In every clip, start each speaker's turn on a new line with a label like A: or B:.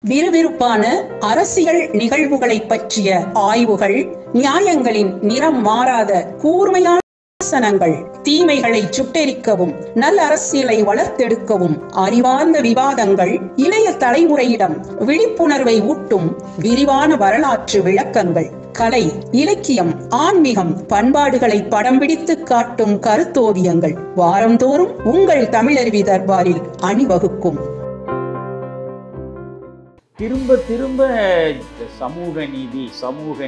A: விறுவிறுப்பான அரசியல் நிகழ்வுகளை பற்றிய ஆய்வுகள், நியாயங்களின் நிறம் மாறாத கூர்மையான விமர்சனங்கள், தீமைகளை சுட்டெரிக்கவும் நல்ல அரசியலை வளர்த்தெடுக்கவும் அறிவார்ந்த விவாதங்கள், இளைய தலைமுறையிடம் விழிப்புணர்வை ஊட்டும் விரிவான வரலாற்று விளக்கங்கள், கலை, இலக்கியம், ஆன்மீகம், பண்பாடுகளை படம் பிடித்து காட்டும் கருத்தோவியங்கள் வாரந்தோறும் உங்கள் தமிழருவி தர்பாரில் அணிவகுக்கும்.
B: திரும்ப திரும்ப சமூக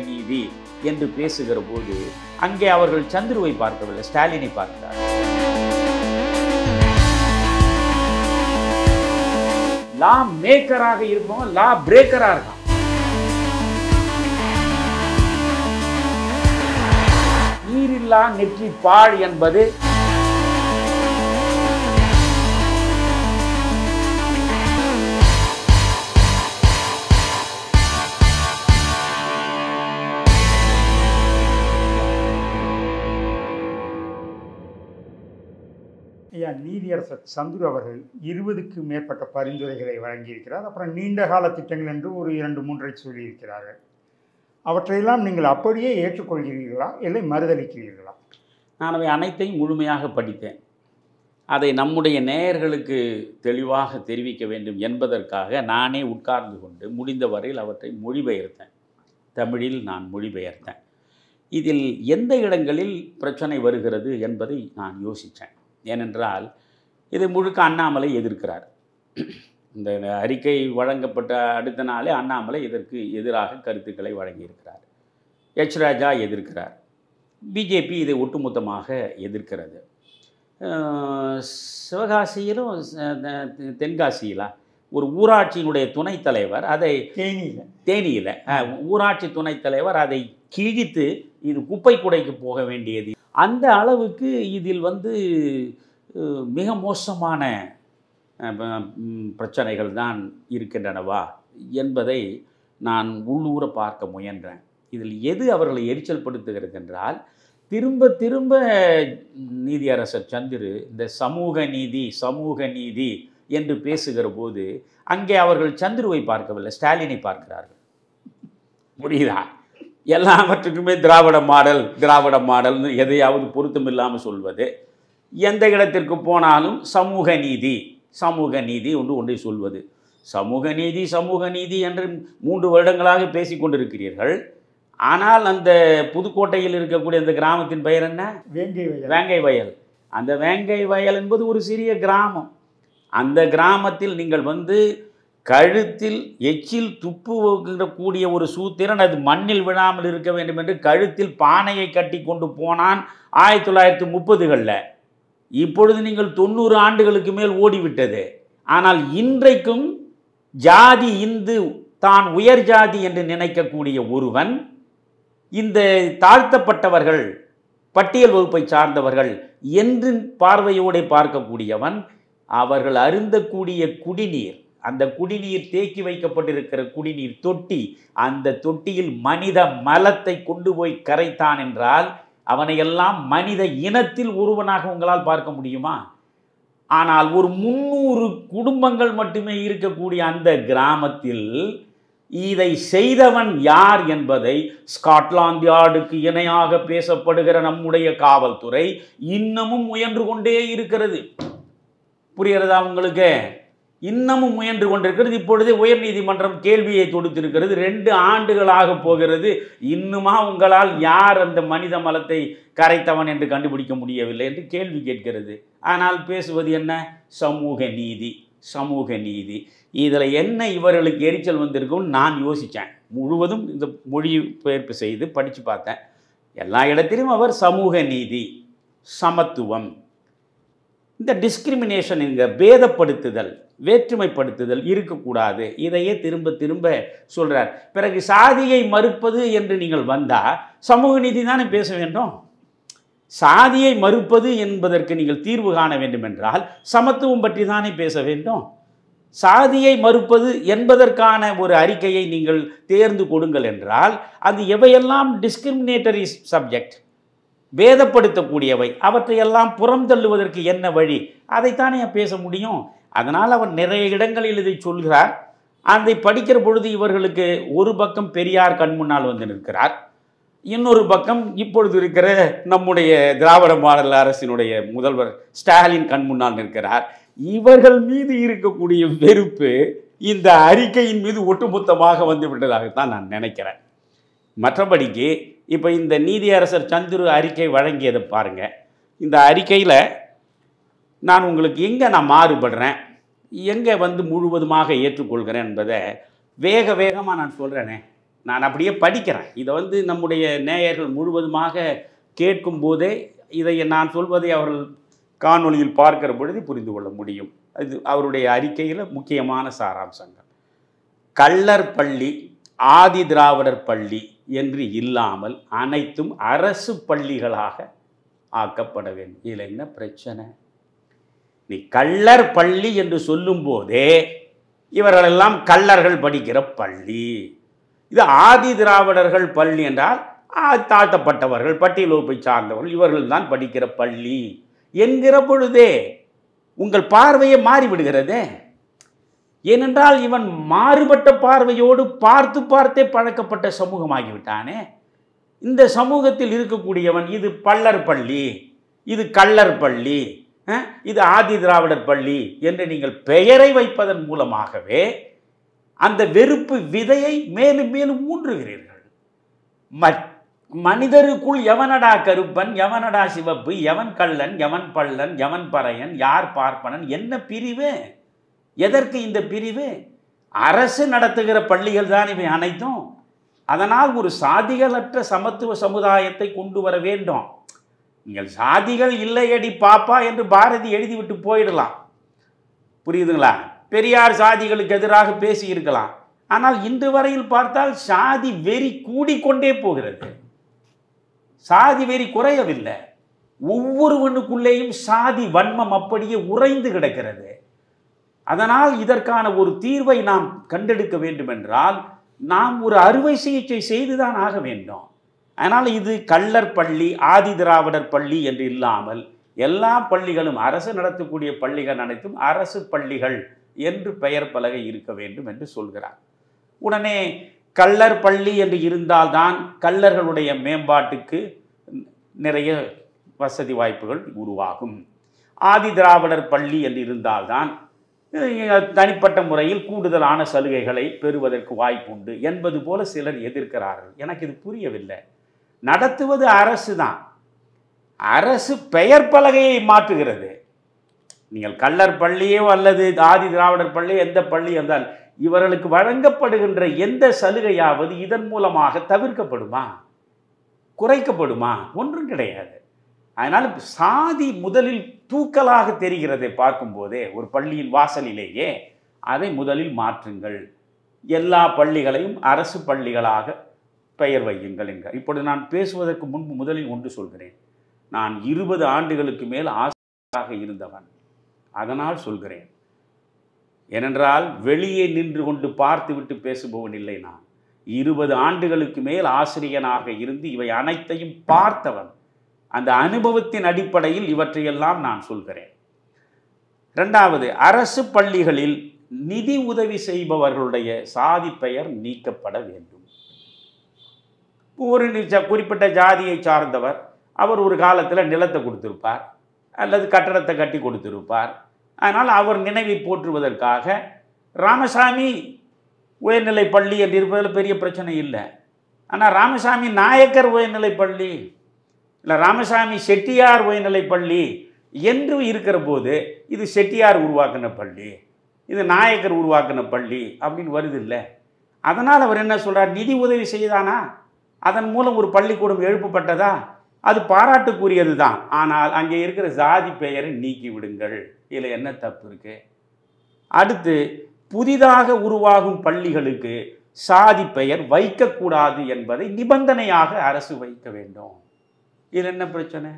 B: நீதி என்று பேசுகிற போது அங்கே அவர்கள் சந்துருவை பார்க்கவில்லை, ஸ்டாலினை பார்க்கிறார். லா மேக்கராக இருப்பவன் லா பிரேக்கராக இருக்கான். நீரில்லா நெற்றி பாழ் என்பது
C: நீதியரசர் சந்துரு அவர்கள் 20க்கும் மேற்பட்ட பரிந்துரைகளை வழங்கியிருக்கிறார். அப்புறம் நீண்ட கால திட்டங்கள் என்று ஒரு 2-3 சொல்லியிருக்கிறார்கள். அவற்றையெல்லாம் நீங்கள் அப்படியே ஏற்றுக்கொள்கிறீர்களா, இல்லை மறுதளிக்கிறீர்களா?
B: நான் அவை அனைத்தையும் முழுமையாக படித்தேன். அதை நம்முடைய நேயர்களுக்கு தெளிவாக தெரிவிக்க வேண்டும் என்பதற்காக நானே உட்கார்ந்து கொண்டு முடிந்த வரையில் அவற்றை மொழிபெயர்த்தேன். தமிழில் நான் மொழிபெயர்த்தேன். இதில் எந்த இடங்களில் பிரச்சனை வருகிறது என்பதை நான் யோசித்தேன். ஏனென்றால் இதை முழுக்க அண்ணாமலை எதிர்க்கிறார். இந்த அறிக்கை வழங்கப்பட்ட அடுத்த நாளே அண்ணாமலை இதற்கு எதிராக கருத்துக்களை வழங்கியிருக்கிறார். எச் ராஜா எதிர்க்கிறார். பிஜேபி இதை ஒட்டுமொத்தமாக எதிர்க்கிறது. சிவகாசியிலும் தென்காசியிலா ஒரு ஊராட்சியினுடைய துணைத் தலைவர் அதை தேனியில் ஊராட்சி துணைத் தலைவர் அதை கிழித்து இது குப்பை குடைக்கு போக வேண்டியது. அந்த அளவுக்கு இதில் மிக மோசமான பிரச்சனைகள் தான் இருக்கின்றனவா என்பதை நான் உள்ளூர பார்க்க முயன்றேன். இதில் எது அவர்களை எரிச்சல் படுத்துகிறது என்றால், திரும்ப திரும்ப நீதியரசர் சந்துரு இந்த சமூக நீதி என்று பேசுகிற போது அங்கே அவர்கள் சந்துருவை பார்க்கவில்லை, ஸ்டாலினை பார்க்கிறார்கள். புரியுதா? எல்லாவற்றுக்குமே திராவிட மாடல்னு எதையாவது பொருத்தம் இல்லாமல் சொல்வது, எந்த இடத்திற்கு போனாலும் சமூக நீதி ஒன்றை சொல்வது. சமூக நீதி என்று 3 வருடங்களாக பேசிக்கொண்டிருக்கிறீர்கள். ஆனால் அந்த புதுக்கோட்டையில் இருக்கக்கூடிய அந்த கிராமத்தின் பெயர் என்ன? வேங்கை வயல். அந்த வேங்கை வயல் என்பது ஒரு சிறிய கிராமம். அந்த கிராமத்தில் நீங்கள் கழுத்தில் எச்சில் துப்புகூடிய ஒரு சூத்திரன் அது மண்ணில் விழாமல் இருக்க வேண்டும் என்று கழுத்தில் பானையை கட்டி கொண்டு போனான் 1930களில். இப்பொழுது நீங்கள் 90 ஆண்டுகளுக்கு மேல் ஓடிவிட்டது. ஆனால் இன்றைக்கும் ஜாதி இந்து தான் உயர் ஜாதி என்று நினைக்கக்கூடிய ஒருவன், இந்த தாழ்த்தப்பட்டவர்கள் பட்டியல் வகுப்பை சார்ந்தவர்கள் என்று பார்வையோடு பார்க்கக்கூடியவன், அவர்கள் அருந்தக்கூடிய குடிநீர், அந்த குடிநீர் தேக்கி வைக்கப்பட்டிருக்கிற குடிநீர் தொட்டி, அந்த தொட்டியில் மனித மலத்தை கொண்டு போய் கரைத்தான் என்றால் அவனையெல்லாம் மனித இனத்தில் ஒருவனாக உங்களால் பார்க்க முடியுமா? ஆனால் ஒரு 300 குடும்பங்கள் மட்டுமே இருக்கக்கூடிய அந்த கிராமத்தில் இதை செய்தவன் யார் என்பதை ஸ்காட்லாந்து யார்டுக்கு இணையாக பேசப்படுகிற நம்முடைய காவல்துறை இன்னமும் முயன்று கொண்டே இருக்கிறது. புரிகிறதா உங்களுக்கு? இன்னமும் முயன்று கொண்டிருக்கிறது. இப்பொழுதே உயர்நீதிமன்றம் கேள்வியை தொடுத்திருக்கிறது. 2 ஆண்டுகளாக போகிறது. இன்னுமா உங்களால் யார் அந்த மனித மலத்தை கரைத்தவன் என்று கண்டுபிடிக்க முடியவில்லை என்று கேள்வி கேட்கிறது. ஆனால் பேசுவது என்ன? சமூக நீதி. இதில் என்ன இவர்களுக்கு எரிச்சல் வந்திருக்கும்னு நான் யோசித்தேன். முழுவதும் இந்த மொழிபெயர்ப்பு செய்து படித்து பார்த்தேன். எல்லா இடத்திலும் அவர் சமூக நீதி, சமத்துவம், இந்த டிஸ்கிரிமினேஷன், இந்த பேதப்படுத்துதல், வேற்றுமைப்படுத்துதல் இருக்கக்கூடாது. இதையே திரும்ப திரும்ப சொல்கிறார். பிறகு சாதியை மறுப்பது என்று நீங்கள் வந்தால் சமூக நீதி தானே பேச வேண்டும். சாதியை மறுப்பது என்பதற்கு நீங்கள் தீர்வு காண வேண்டும் என்றால் சமத்துவம் பற்றி தானே பேச வேண்டும். சாதியை மறுப்பது என்பதற்கான ஒரு அறிக்கையை நீங்கள் தேர்ந்து கொடுங்கள் என்றால் அது எவையெல்லாம் டிஸ்கிரிமினேட்டரி சப்ஜெக்ட், வேதப்படுத்தக்கூடியவை, அவற்றையெல்லாம் புறம் தள்ளுவதற்கு என்ன வழி, அதைத்தானே பேச முடியும். அதனால் அவர் நிறைய இடங்களில் இதை சொல்கிறார். அதை படிக்கிற பொழுது இவர்களுக்கு ஒரு பக்கம் பெரியார் கண் முன்னால் வந்து நிற்கிறார், இன்னொரு பக்கம் இப்பொழுது இருக்கிற நம்முடைய திராவிட மாடல் அரசினுடைய முதல்வர் ஸ்டாலின் கண் முன்னால் நிற்கிறார். இவர்கள் மீது இருக்கக்கூடிய வெறுப்பு இந்த அறிக்கையின் மீது ஒட்டுமொத்தமாக வந்து விட்டதாகத்தான் நான் நினைக்கிறேன். மற்றபடிக்கு இப்போ இந்த நீதியரசர் சந்துரு அறிக்கை வழங்கியதை பாருங்க. இந்த அறிக்கையில் நான் உங்களுக்கு எங்கே நான் மாறுபடுறேன், எங்கே வந்து முழுவதுமாக ஏற்றுக்கொள்கிறேன் என்பதை வேகமாக நான் சொல்கிறேனே. நான் அப்படியே படிக்கிறேன். இதை வந்து நம்முடைய நேயர்கள் முழுவதுமாக கேட்கும் போதே இதை நான் சொல்வதை அவர்கள் காணொளியில் பார்க்கிற பொழுது புரிந்து கொள்ள முடியும். அது அவருடைய அறிக்கையில் முக்கியமான சாராம்சங்கள். கள்ளர் பள்ளி, ஆதி திராவிடர் பள்ளி என்று இல்லாமல் அனைத்தும் அரசு பள்ளிகளாக ஆக்கப்பட வேண்டும். இதில் என்ன பிரச்சனை? நீ கள்ளர் பள்ளி என்று சொல்லும் போதே இவர்களெல்லாம் கள்ளர்கள் படிக்கிற பள்ளி. இது ஆதி திராவிடர்கள் பள்ளி என்றால் தாழ்த்தப்பட்டவர்கள், பட்டியல் வகுப்பை சார்ந்தவர்கள், இவர்கள் தான் படிக்கிற பள்ளி என்கிற பொழுதே உங்கள் பார்வையை மாறிவிடுகிறதே. ஏனென்றால் இவன் மாறுபட்ட பார்வையோடு பார்த்து பார்த்தே பழக்கப்பட்ட சமூகமாகிவிட்டானே. இந்த சமூகத்தில் இருக்கக்கூடியவன் இது பள்ளர் பள்ளி, இது கள்ளர் பள்ளி, இது ஆதி திராவிடர் பள்ளி என்று நீங்கள் பெயரை வைப்பதன் மூலமாகவே அந்த வெறுப்பு விதையை மேலும் மேலும் ஊன்றுகிறீர்கள். மனிதருக்குள் எவனடா கருப்பன், எவனடா சிவப்பு, எவன் கள்ளன், எவன் பள்ளன், எவன் பறையன், யார் பார்ப்பனன், என்ன பிரிவு? எதற்கு இந்த பிரிவு? அரசு நடத்துகிற பள்ளிகள் தான் இவை அனைத்தும். அதனால் ஒரு சாதிகளற்ற சமத்துவ சமுதாயத்தை கொண்டு வர வேண்டும். நீங்கள் சாதிகள் இல்லையடி பாப்பா என்று பாரதி எழுதிவிட்டு போயிடலாம், புரியுதுங்களா? பெரியார் சாதிகளுக்கு எதிராக பேசி இருக்கலாம். ஆனால் இன்று வரையில் பார்த்தால் சாதி வெறி கூடிக்கொண்டே போகிறது, சாதி வெறி குறையவில்லை. ஒவ்வொருவனுக்குள்ளேயும் சாதி வன்மம் அப்படியே உறைந்து கிடக்கிறது. அதனால் இதற்கான ஒரு தீர்வை நாம் கண்டெடுக்க வேண்டும் என்றால் நாம் ஒரு அறுவை சிகிச்சை செய்துதான் ஆக வேண்டும். அதனால் இது கள்ளர் பள்ளி, ஆதி திராவிடர் பள்ளி என்று இல்லாமல் எல்லா பள்ளிகளும், அரசு நடத்தக்கூடிய பள்ளிகள் அனைத்தும் அரசு பள்ளிகள் என்று பெயர் பலகை இருக்க வேண்டும் என்று சொல்கிறார். உடனே கள்ளர் பள்ளி என்று இருந்தால்தான் கள்ளர்களுடைய மேம்பாட்டுக்கு நிறைய வசதி வாய்ப்புகள் உருவாகும். ஆதி திராவிடர் பள்ளி என்று இருந்தால்தான் தனிப்பட்ட முறையில் கூடுதலான சலுகைகளை பெறுவதற்கு வாய்ப்புண்டு என்பது போல சிலர் எதிர்க்கிறார்கள். எனக்கு இது புரியவில்லை. நடத்துவது அரசு தான். அரசு பெயர் பலகையை மாற்றுகிறது. நீங்கள் கள்ளர் பள்ளியோ அல்லது ஆதி திராவிடர் பள்ளியோ எந்த பள்ளி என்றால் இவர்களுக்கு வழங்கப்படுகின்ற எந்த சலுகையாவது இதன் மூலமாக தவிர்க்கப்படுமா, குறைக்கப்படுமா? ஒன்றும் கிடையாது. அதனால் சாதி முதலில் தூக்கலாக தெரிகிறதை பார்க்கும்போதே ஒரு பள்ளியின் வாசலிலேயே அதை முதலில் மாற்றுங்கள். எல்லா பள்ளிகளையும் அரசு பள்ளிகளாக பெயர் வையுங்கள் என்க. இப்பொழுது நான் பேசுவதற்கு முன்பு முதலில் ஒன்று சொல்கிறேன். நான் 20 ஆண்டுகளுக்கு மேல் ஆசிரியராக இருந்தவன். அதனால் சொல்கிறேன். ஏனென்றால் வெளியே நின்று கொண்டு பார்த்து விட்டு பேசுபவன் இல்லை. நான் 20 ஆண்டுகளுக்கு மேல் ஆசிரியனாக இருந்து இவை அனைத்தையும் பார்த்தவன். அந்த அனுபவத்தின் அடிப்படையில் இவற்றையெல்லாம் நான் சொல்கிறேன். இரண்டாவது, அரசு பள்ளிகளில் நிதி உதவி செய்பவர்களுடைய சாதி பெயர் நீக்கப்பட வேண்டும். ஒரு குறிப்பிட்ட ஜாதியை சார்ந்தவர், அவர் ஒரு காலத்தில் நிலத்தை கொடுத்திருப்பார் அல்லது கட்டடத்தை கட்டி கொடுத்திருப்பார். அதனால் அவர் நினைவை போற்றுவதற்காக ராமசாமி உயர்நிலை பள்ளி என்று இருப்பதில் பெரிய பிரச்சனை இல்லை. ஆனால் ராமசாமி நாயக்கர் உயர்நிலை பள்ளி இல்லை ராமசாமி செட்டியார் உயர்நிலை பள்ளி என்று இருக்கிற போது இது செட்டியார் உருவாக்கின பள்ளி, இது நாயக்கர் உருவாக்கின பள்ளி அப்படின்னு வருது இல்லை. அதனால் அவர் என்ன சொல்கிறார்? நிதி உதவி செய்தானா, அதன் மூலம் ஒரு பள்ளிக்கூடம் எழுப்பப்பட்டதா, அது பாராட்டுக்குரியது தான். ஆனால் அங்கே இருக்கிற சாதி பெயரை நீக்கி விடுங்கள். இதில் என்ன தப்பு இருக்கு? அடுத்து, புதிதாக உருவாகும் பள்ளிகளுக்கு சாதி பெயர் வைக்கக்கூடாது என்பதை நிபந்தனையாக அரசு வைக்க வேண்டும். இதில் என்ன பிரச்சனை?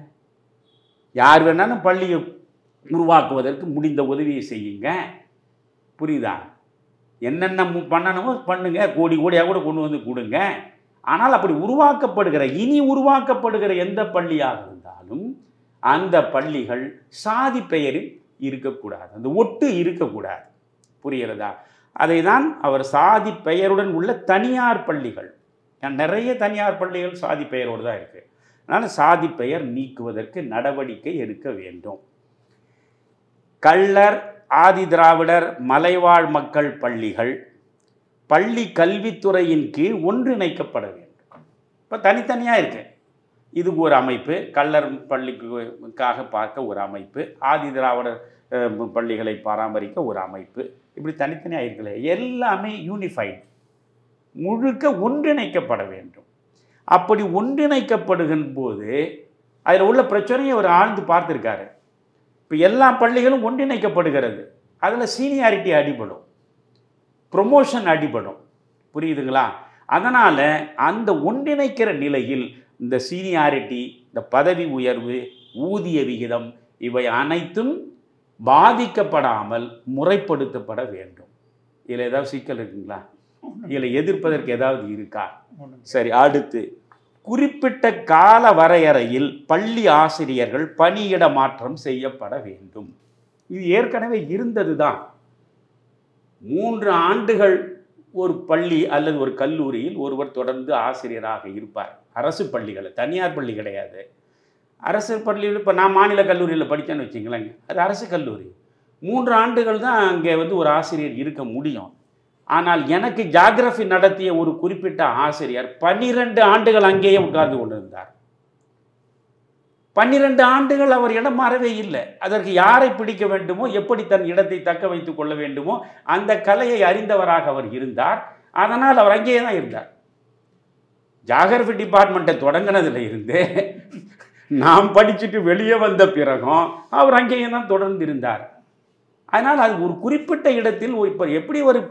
B: யார் வேணாலும் பள்ளியை உருவாக்குவதற்கு முடிந்த உதவியை செய்யுங்க, புரியுதா? என்னென்ன பண்ணணுமோ பண்ணுங்க, கோடி கோடியாக கூட கொண்டு வந்து கொடுங்க. ஆனால் அப்படி உருவாக்கப்படுகிற இனி உருவாக்கப்படுகிற எந்த பள்ளியாக இருந்தாலும் அந்த பள்ளிகள் சாதி பெயரில் இருக்கக்கூடாது, அந்த ஒட்டு இருக்கக்கூடாது, புரிகிறதா? அதை தான் அவர் சாதி பெயருடன் உள்ள தனியார் பள்ளிகள், நிறைய தனியார் பள்ளிகள் சாதி பெயரோடு தான் இருக்குது, அதனால் சாதி பெயர் நீக்குவதற்கு நடவடிக்கை எடுக்க வேண்டும். கள்ளர், ஆதி திராவிடர், மலைவாழ் மக்கள் பள்ளிகள் பள்ளி கல்வித்துறையின் கீழ் ஒன்றிணைக்கப்பட வேண்டும். இப்போ தனித்தனியாக இருக்கு, இதுக்கு ஒரு அமைப்பு, கள்ளர் பள்ளிக்காக பார்க்க ஒரு அமைப்பு, ஆதி திராவிடர் பள்ளிகளை பராமரிக்க ஒரு அமைப்பு, இப்படி தனித்தனியாக இருக்கல, எல்லாமே யூனிஃபைடு, முழுக்க ஒன்றிணைக்கப்பட வேண்டும். அப்படி ஒன்றிணைக்கப்படுகின்ற போது அதில் உள்ள பிரச்சனையை அவர் ஆழ்ந்து பார்த்துருக்காரு. இப்போ எல்லா பள்ளிகளும் ஒன்றிணைக்கப்படுகிறது, அதில் சீனியாரிட்டி அடிபடும், ப்ரொமோஷன் அடிபடும், புரியுதுங்களா? அதனால் அந்த ஒன்றிணைக்கிற நிலையில் இந்த சீனியாரிட்டி, இந்த பதவி உயர்வு, ஊதிய விகிதம் இவை அனைத்தும் பாதிக்கப்படாமல் முறைப்படுத்தப்பட வேண்டும். இதில் ஏதாவது சிக்கல் இருக்குங்களா? இதில் எதிர்ப்பதற்கு ஏதாவது இருக்கா? சரி, அடுத்து குறிப்பிட்ட கால வரையறையில் பள்ளி ஆசிரியர்கள் பணியிட மாற்றம் செய்யப்பட வேண்டும். இது ஏற்கனவே இருந்தது தான். 3 ஆண்டுகள் ஒரு பள்ளி அல்லது ஒரு கல்லூரியில் ஒருவர் தொடர்ந்து ஆசிரியராக இருப்பார். அரசு பள்ளிகள், தனியார் பள்ளி கிடையாது. அரசு பள்ளியில் இப்போ நான் மாநில கல்லூரியில் படித்தேன்னு வச்சுங்களேங்க, அது அரசு கல்லூரி. 3 ஆண்டுகள் தான் அங்கே ஒரு ஆசிரியர் இருக்க முடியும். ஆனால் எனக்கு ஜியாகிரஃபி நடத்திய ஒரு குறிப்பிட்ட ஆசிரியர் 12 ஆண்டுகள் அங்கேயே உட்கார்ந்து கொண்டிருந்தார். 12 ஆண்டுகள் அவர் இடம் மாறவே இல்லை. அதற்கு யாரை பிடிக்க வேண்டுமோ, எப்படி தன் இடத்தை தக்க வைத்துக் கொள்ள வேண்டுமோ அந்த கலையை அறிந்தவராக அவர் இருந்தார். அதனால் அவர் அங்கேயே தான் இருந்தார். ஜியாகிரஃபி டிபார்ட்மெண்ட்டை தொடங்கினதுல இருந்து நாம் படிச்சுட்டு வெளியே வந்த பிறகும் அவர் அங்கேயே தான் தொடர்ந்து இருந்தார். அதனால் அது ஒரு குறிப்பிட்ட இடத்தில் இப்போ எப்படி ஒரு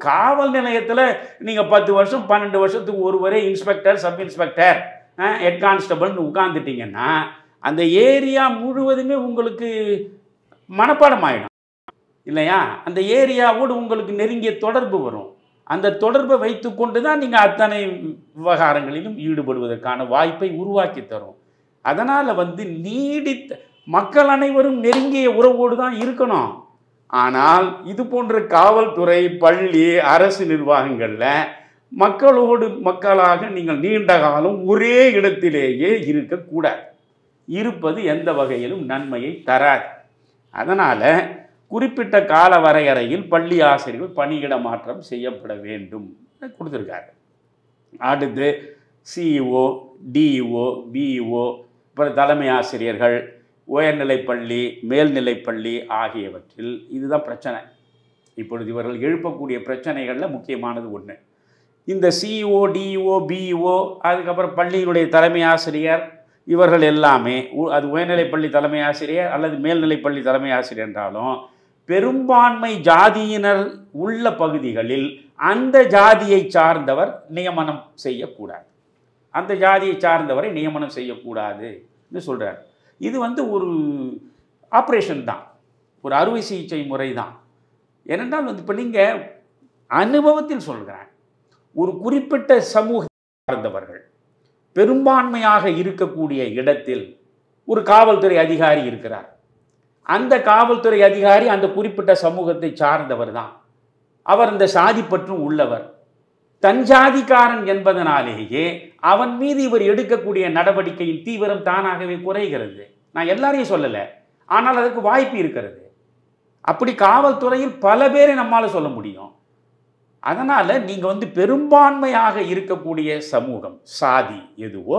B: காவல் நிலையத்தில் நீங்கள் 10 வருஷம் 12 வருஷத்துக்கு ஒருவரே இன்ஸ்பெக்டர், சப் இன்ஸ்பெக்டர், ஹெட் கான்ஸ்டபிள்னு உட்கார்ந்துட்டிங்கன்னா அந்த ஏரியா முழுவதுமே உங்களுக்கு மனப்பாடம் ஆகிடும் இல்லையா? அந்த ஏரியாவோடு உங்களுக்கு நெருங்கிய தொடர்பு வரும். அந்த தொடர்பை வைத்து கொண்டு தான் நீங்கள் அத்தனை விவகாரங்களிலும் ஈடுபடுவதற்கான வாய்ப்பை உருவாக்கி தரும். அதனால் நீடித்த மக்கள் அனைவரும் நெருங்கிய உறவோடு தான் இருக்கணும். ஆனால் இது போன்ற காவல்துறை, பள்ளி, அரசு நிர்வாகங்களில் மக்களோடு மக்களாக நீங்கள் நீண்ட காலம் ஒரே இடத்திலேயே இருக்கக்கூடாது. இருப்பது எந்த வகையிலும் நன்மையை தராது. அதனால் குறிப்பிட்ட கால வரையறையில் பள்ளி ஆசிரியர்கள் பணியிட மாற்றம் செய்யப்பட வேண்டும் கொடுத்துருக்காரு. அடுத்து சிஇஓ, டிஇஓ, பிஇஓ, அப்புறம் தலைமை ஆசிரியர்கள், உயர்நிலைப்பள்ளி, மேல்நிலைப்பள்ளி ஆகியவற்றில் இதுதான் பிரச்சனை. இப்பொழுது இவர்கள் எழுப்பக்கூடிய பிரச்சனைகளில் முக்கியமானது ஒன்று. இந்த சிஇஓ, டிஇஓ, பிஇஓ, அதுக்கப்புறம் பள்ளியினுடைய தலைமை ஆசிரியர், இவர்கள் எல்லாமே அது உயர்நிலைப்பள்ளி தலைமை ஆசிரியர் அல்லது மேல்நிலைப்பள்ளி தலைமை ஆசிரியர் என்றாலும் பெரும்பான்மை ஜாதியினர் உள்ள பகுதிகளில் அந்த ஜாதியை சார்ந்தவர் நியமனம் செய்யக்கூடாது. அந்த ஜாதியை சார்ந்தவரை நியமனம் செய்யக்கூடாதுன்னு சொல்கிறார். இது ஒரு ஆப்ரேஷன் தான், ஒரு அறுவை சிகிச்சை முறை தான். ஏனென்றால் இப்போ நீங்கள் அனுபவத்தில் சொல்கிறேன், ஒரு குறிப்பிட்ட சமூகத்தை சார்ந்தவர்கள் பெரும்பான்மையாக இருக்கக்கூடிய இடத்தில் ஒரு காவல்துறை அதிகாரி இருக்கிறார். அந்த காவல்துறை அதிகாரி அந்த குறிப்பிட்ட சமூகத்தை சார்ந்தவர் தான். அவர் இந்த சாதி பற்றும் உள்ளவர். தன் ஜாதிக்காரன் என்பதனாலேயே அவன் மீது இவர் எடுக்கக்கூடிய நடவடிக்கையின் தீவிரம் தானாகவே குறைகிறது. நான் எல்லாரையும் சொல்லலை, ஆனால் அதற்கு வாய்ப்பு இருக்கிறது. அப்படி காவல்துறையில் பல பேரை நம்மால் சொல்ல முடியும். அதனால் நீங்கள் பெரும்பான்மையாக இருக்கக்கூடிய சமூகம், சாதி எதுவோ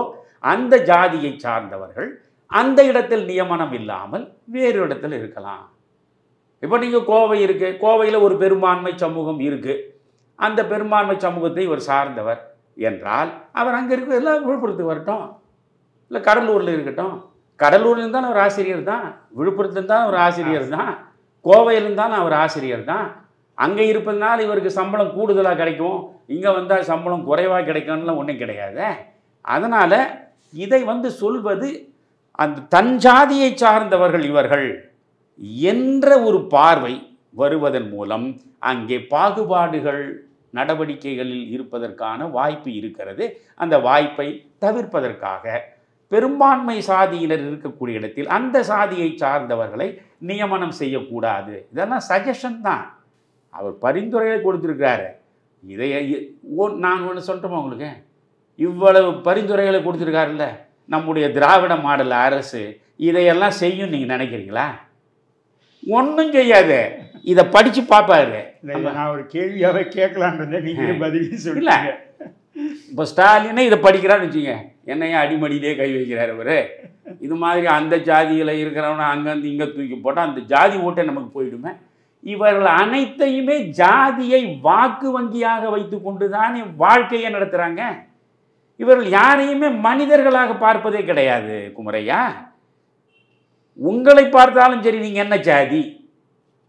B: அந்த ஜாதியை சார்ந்தவர்கள் அந்த இடத்தில் நியமனம் இல்லாமல் வேறு இடத்தில் இருக்கலாம். இப்போ நீங்கள் கோவை இருக்குது, கோவையில் ஒரு பெரும்பான்மை சமூகம் இருக்குது, அந்த பெரும்பான்மை சமூகத்தை இவர் சார்ந்தவர் என்றால் அவர் அங்கே இருக்க எல்லாம் விழுப்புரத்துக்கு வரட்டும், இல்லை கடலூரில் இருக்கட்டும். கடலூர்லேருந்து தான் அவர் ஆசிரியர் தான், விழுப்புரத்துலேருந்து தான் அவர் ஆசிரியர் தான், கோவையிலேருந்து தான் அவர் ஆசிரியர் தான். அங்கே இருப்பதுனால இவருக்கு சம்பளம் கூடுதலாக கிடைக்கும், இங்கே வந்தால் சம்பளம் குறைவாக கிடைக்கும்லாம் ஒன்றும் கிடையாது. அதனால் இதை சொல்வது அந்த தன் ஜாதியை சார்ந்தவர்கள் இவர்கள் என்ற ஒரு பார்வை வருவதன் மூலம் அங்கே பாகுபாடுகள் நடவடிக்கைகளில் இருப்பதற்கான வாய்ப்பு இருக்கிறது. அந்த வாய்ப்பை தவிர்ப்பதற்காக பெரும்பான்மை சாதியினர் இருக்கக்கூடிய இடத்தில் அந்த சாதியை சார்ந்தவர்களை நியமனம் செய்யக்கூடாது. இதெல்லாம் சஜஷன் தான். அவர் பரிந்துரையை கொடுத்துருக்காரு. இதை நான் ஒன்று சொல்லட்டுமா உங்களுக்கு? இவ்வளவு பரிந்துரைகளை கொடுத்துருக்காருல்ல நம்முடைய திராவிட மாடல் அரசு, இதையெல்லாம் செய்யும் நீங்கள் நினைக்கிறீங்களா? ஒன்றும் செய்யாது. இதை படித்து பார்ப்பாரு.
C: நான் ஒரு கேள்வியாகவே கேட்கலான்றதை நீங்கள் பதில்
B: சொல்ல. இப்போ ஸ்டாலினே இதை படிக்கிறான்னு வச்சுங்க, என்னையா அடிமடியிலே கை வைக்கிறார் அவர். இது மாதிரி அந்த ஜாதியில் இருக்கிறவனை அங்கேருந்து இங்கே தூக்கி போட்டால் அந்த ஜாதி ஓட்டை நமக்கு போயிடுமே. இவர்கள் அனைத்தையுமே ஜாதியை வாக்கு வங்கியாக வைத்து கொண்டு தான் வாழ்க்கையை நடத்துகிறாங்க. இவர்கள் யாரையுமே மனிதர்களாக பார்ப்பதே கிடையாது. குமரையா, உங்களை பார்த்தாலும் சரி நீங்கள் என்ன ஜாதி,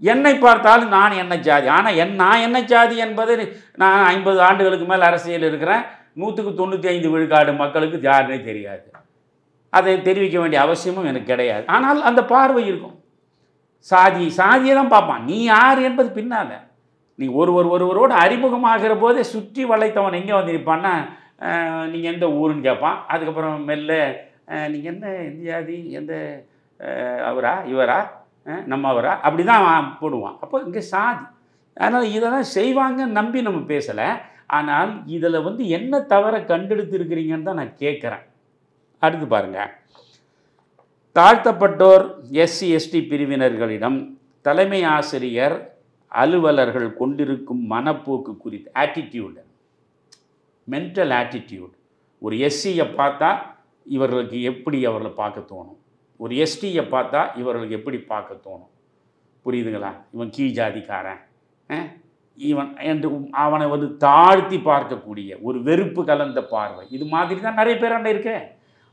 B: என்னை பார்த்தாலும் நான் என்ன ஜாதி. ஆனால் நான் என்ன ஜாதி என்பது நான் 50 ஆண்டுகளுக்கு மேல் அரசியல் இருக்கிறேன். 195 விழுக்காடு மக்களுக்கு யாருன்னே தெரியாது. அதை தெரிவிக்க வேண்டிய அவசியமும் எனக்கு கிடையாது. ஆனால் அந்த பார்வை இருக்கும். சாதியை தான் பார்ப்பான். நீ யார் என்பது பின்னால். நீ ஒருவரோடு அறிமுகமாகிற போதே சுற்றி வளைத்தவன் எங்கே வந்து நிற்பான்னா, நீங்கள் எந்த ஊருன்னு கேட்பான். அதுக்கப்புறம் மெல்ல நீங்கள் என்ன எந்த ஜாதி, எந்த அவரா இவரா நம்ம அவரா, அப்படி தான் போடுவான். அப்போ இங்கே சாதி. அதனால் இதெல்லாம் செய்வாங்கன்னு நம்பி நம்ம பேசலை. ஆனால் இதில் வந்து என்ன தவற கண்டெடுத்துருக்கிறீங்கன்னு தான் நான் கேட்குறேன். அடுத்து பாருங்கள், தாழ்த்தப்பட்டோர் எஸ்சி எஸ்டி பிரிவினர்களிடம் தலைமை ஆசிரியர் அலுவலர்கள் கொண்டிருக்கும் மனப்போக்கு குறித்து ஆட்டிடியூடு, மென்டல் ஆட்டிடியூட். ஒரு எஸ்சியை பார்த்தா இவர்களுக்கு எப்படி அவர்களை பார்க்க தோணும், ஒரு எஸ்டியை பார்த்தா இவர்களுக்கு எப்படி பார்க்க தோணும். புரியுதுங்களா? இவன் கீழ் ஜாதிக்காரன், இவன் என்று அவனை வந்து தாழ்த்தி பார்க்கக்கூடிய ஒரு வெறுப்பு கலந்த பார்வை. இது மாதிரி தான் நிறைய பேர் அங்கே இருக்கு.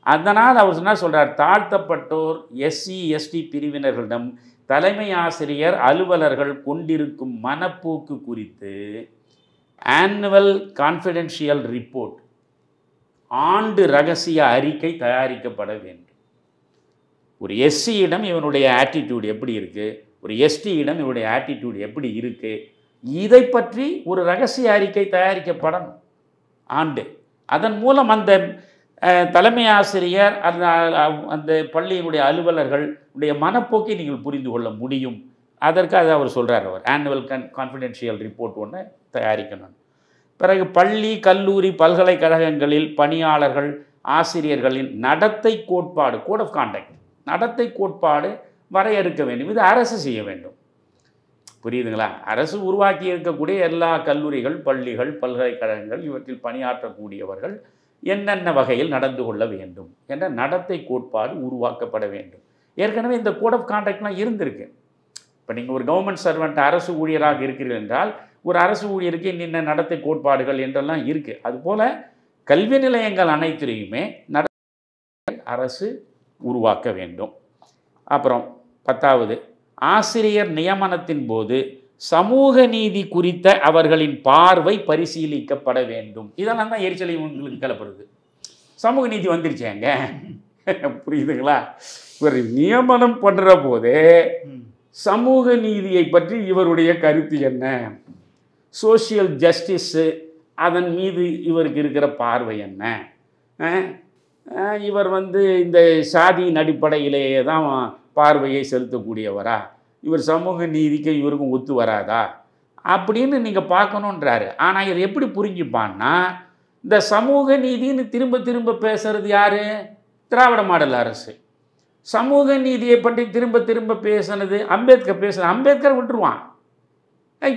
B: அதனால் அவர் என்ன சொல்கிறார், தாழ்த்தப்பட்டோர் எஸ்சி எஸ்டி பிரிவினர்களிடம் தலைமை ஆசிரியர் அலுவலர்கள் கொண்டிருக்கும் மனப்போக்கு குறித்து ஆனுவல் கான்ஃபிடென்ஷியல் ரிப்போர்ட், ஆண்டு ரகசிய அறிக்கை தயாரிக்கப்பட வேண்டும். ஒரு எஸ்சியிடம் இவனுடைய ஆட்டிடியூட் எப்படி இருக்குது, ஒரு எஸ்டியிடம் இவனுடைய ஆட்டிடியூட் எப்படி இருக்குது, இதை பற்றி ஒரு ரகசிய அறிக்கை தயாரிக்கப்படணும் ஆண்டு. அதன் மூலம் அந்த தலைமை ஆசிரியர் அந்த பள்ளியினுடைய அலுவலர்கள் உடைய மனப்போக்கை நீங்கள் புரிந்து கொள்ள முடியும். அதற்கு அதை அவர் சொல்கிறார். அவர் ஆனுவல் கான்ஃபிடென்ஷியல் ரிப்போர்ட் ஒன்று தயாரிக்கணும். பிறகு பள்ளி கல்லூரி பல்கலைக்கழகங்களில் பணியாளர்கள் ஆசிரியர்களின் நடத்தை கோட்பாடு, கோட் ஆஃப் கான்டக்ட், நடத்தை கோட்பாடு வரையறுக்க வேண்டும். இது அரசு செய்ய வேண்டும். புரியுதுங்களா? அரசு உருவாக்கி இருக்கக்கூடிய எல்லா கல்லூரிகள் பள்ளிகள் பல்கலைக்கழகங்கள் இவற்றில் பணியாற்றக்கூடியவர்கள் என்னென்ன வகையில் நடந்து கொள்ள வேண்டும் என்ற நடத்தை கோட்பாடு உருவாக்கப்பட வேண்டும். ஏற்கனவே இந்த கோட் ஆஃப் கான்டக்ட்லாம் இருந்திருக்கு. இப்போ நீங்கள் ஒரு கவர்மெண்ட் சர்வெண்ட் அரசு ஊழியராக இருக்கிறீர்கள் என்றால் ஒரு அரசு ஊழியருக்கு இன்ன நடத்தை கோட்பாடுகள் என்றெல்லாம் இருக்குது. அதுபோல் கல்வி நிலையங்கள் அனைத்திலையுமே அரசு உருவாக்க வேண்டும். அப்புறம் 10வது, ஆசிரியர் நியமனத்தின் போது சமூக நீதி குறித்த அவர்களின் பார்வை பரிசீலிக்கப்பட வேண்டும். இதெல்லாம் தான் எரிச்சலை உங்களுக்கு கிளப்புறது. சமூக நீதி வந்துருச்சேங்க, புரியுதுங்களா? இவர் நியமனம் பண்ணுற போதே சமூக நீதியை பற்றி இவருடைய கருத்து என்ன, சோசியல் ஜஸ்டிஸு அதன் மீது இவருக்கு இருக்கிற பார்வை என்ன, இவர் வந்து இந்த சாதியின் அடிப்படையிலேயே தான் பார்வையை செலுத்தக்கூடியவரா, இவர் சமூக நீதிக்கு இவருக்கும் ஒத்து வராதா அப்படின்னு நீங்கள் பார்க்கணுன்றாரு. ஆனால் இதை எப்படி புரிஞ்சுப்பான்னா, இந்த சமூக நீதின்னு திரும்ப திரும்ப பேசுறது யார்? திராவிட மாடல் அரசு. சமூக நீதியை பற்றி திரும்ப திரும்ப பேசுனது அம்பேத்கர். அம்பேத்கர் விட்டுருவான்,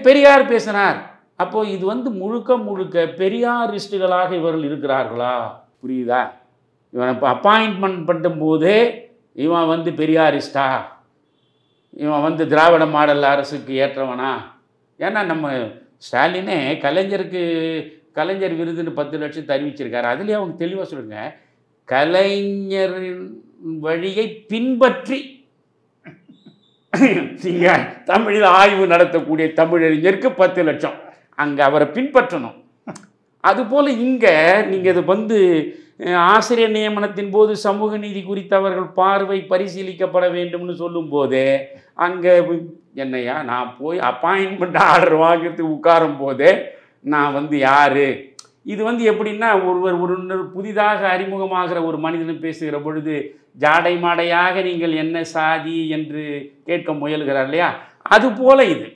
B: பெரியார் பேசினார். அப்போது இது வந்து முழுக்க முழுக்க பெரியாரிஸ்டுகளாக இவர்கள் இருக்கிறார்களா? புரியுதா? இவனை இப்போ அப்பாயின்மெண்ட் பண்ணும்போதே இவன் வந்து பெரியாரிஸ்டா, இவன் வந்து திராவிட மாடல் அரசுக்கு ஏற்றவனா? ஏன்னா நம்ம ஸ்டாலினே கலைஞர் விருதுன்னு 10 லட்சம் அறிவிச்சிருக்காரு. அதுலேயே அவங்க தெளிவாக சொல்லுங்க, கலைஞரின் வழியை பின்பற்றி நீங்கள் தமிழில் ஆய்வு நடத்தக்கூடிய தமிழறிஞருக்கு 10 லட்சம், அங்கே அவரை பின்பற்றணும். அதுபோல் இங்கே நீங்கள் இது வந்து ஆசிரியர் நியமனத்தின் போது சமூக நீதி குறித்து அவர்கள் பார்வை பரிசீலிக்கப்பட வேண்டும்னு சொல்லும்போதே அங்கே என்னையா நான் போய் அப்பாயின்மெண்ட் ஆர்டர் வாங்கிறதுக்கு உட்காரும் போதே நான் வந்து யார்? இது வந்து எப்படின்னா ஒரு புதிதாக அறிமுகமாகிற ஒரு மனிதனை பேசுகிற பொழுது ஜாடை மாடையாக நீங்கள் என்ன சாதி என்று கேட்க முயல்கிறார் இல்லையா? அதுபோல் இது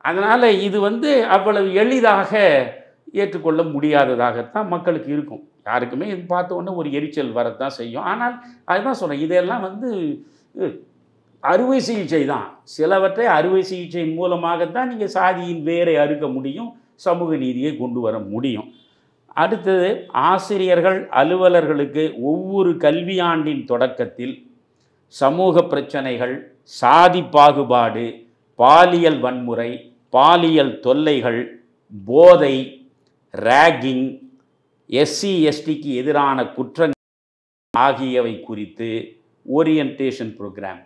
B: அதனால் இது வந்து அவ்வளவு எளிதாக ஏற்றுக்கொள்ள முடியாததாகத்தான் மக்களுக்கு இருக்கும். யாருக்குமே இது பார்த்த உடனே ஒரு எரிச்சல் வரத்தான் செய்யும். ஆனால் அதுதான் சொல்கிறேன், இதெல்லாம் வந்து அறுவை சிகிச்சை தான். சிலவற்றை அறுவை சிகிச்சையின் மூலமாகத்தான் நீங்கள் சாதியின் வேரை அறுக்க முடியும், சமூக நீதியை கொண்டு வர முடியும். அடுத்தது, ஆசிரியர்கள் அலுவலர்களுக்கு ஒவ்வொரு கல்வியாண்டின் தொடக்கத்தில் சமூக பிரச்சனைகள், சாதி பாகுபாடு, பாலியல் வன்முறை, பாலியல் தொல்லைகள், போதை, ராகிங், எஸ்சி எஸ்டிக்கு எதிரான குற்றங்கள் ஆகியவை குறித்து ஓரியன்டேஷன் ப்ரோக்ராம்,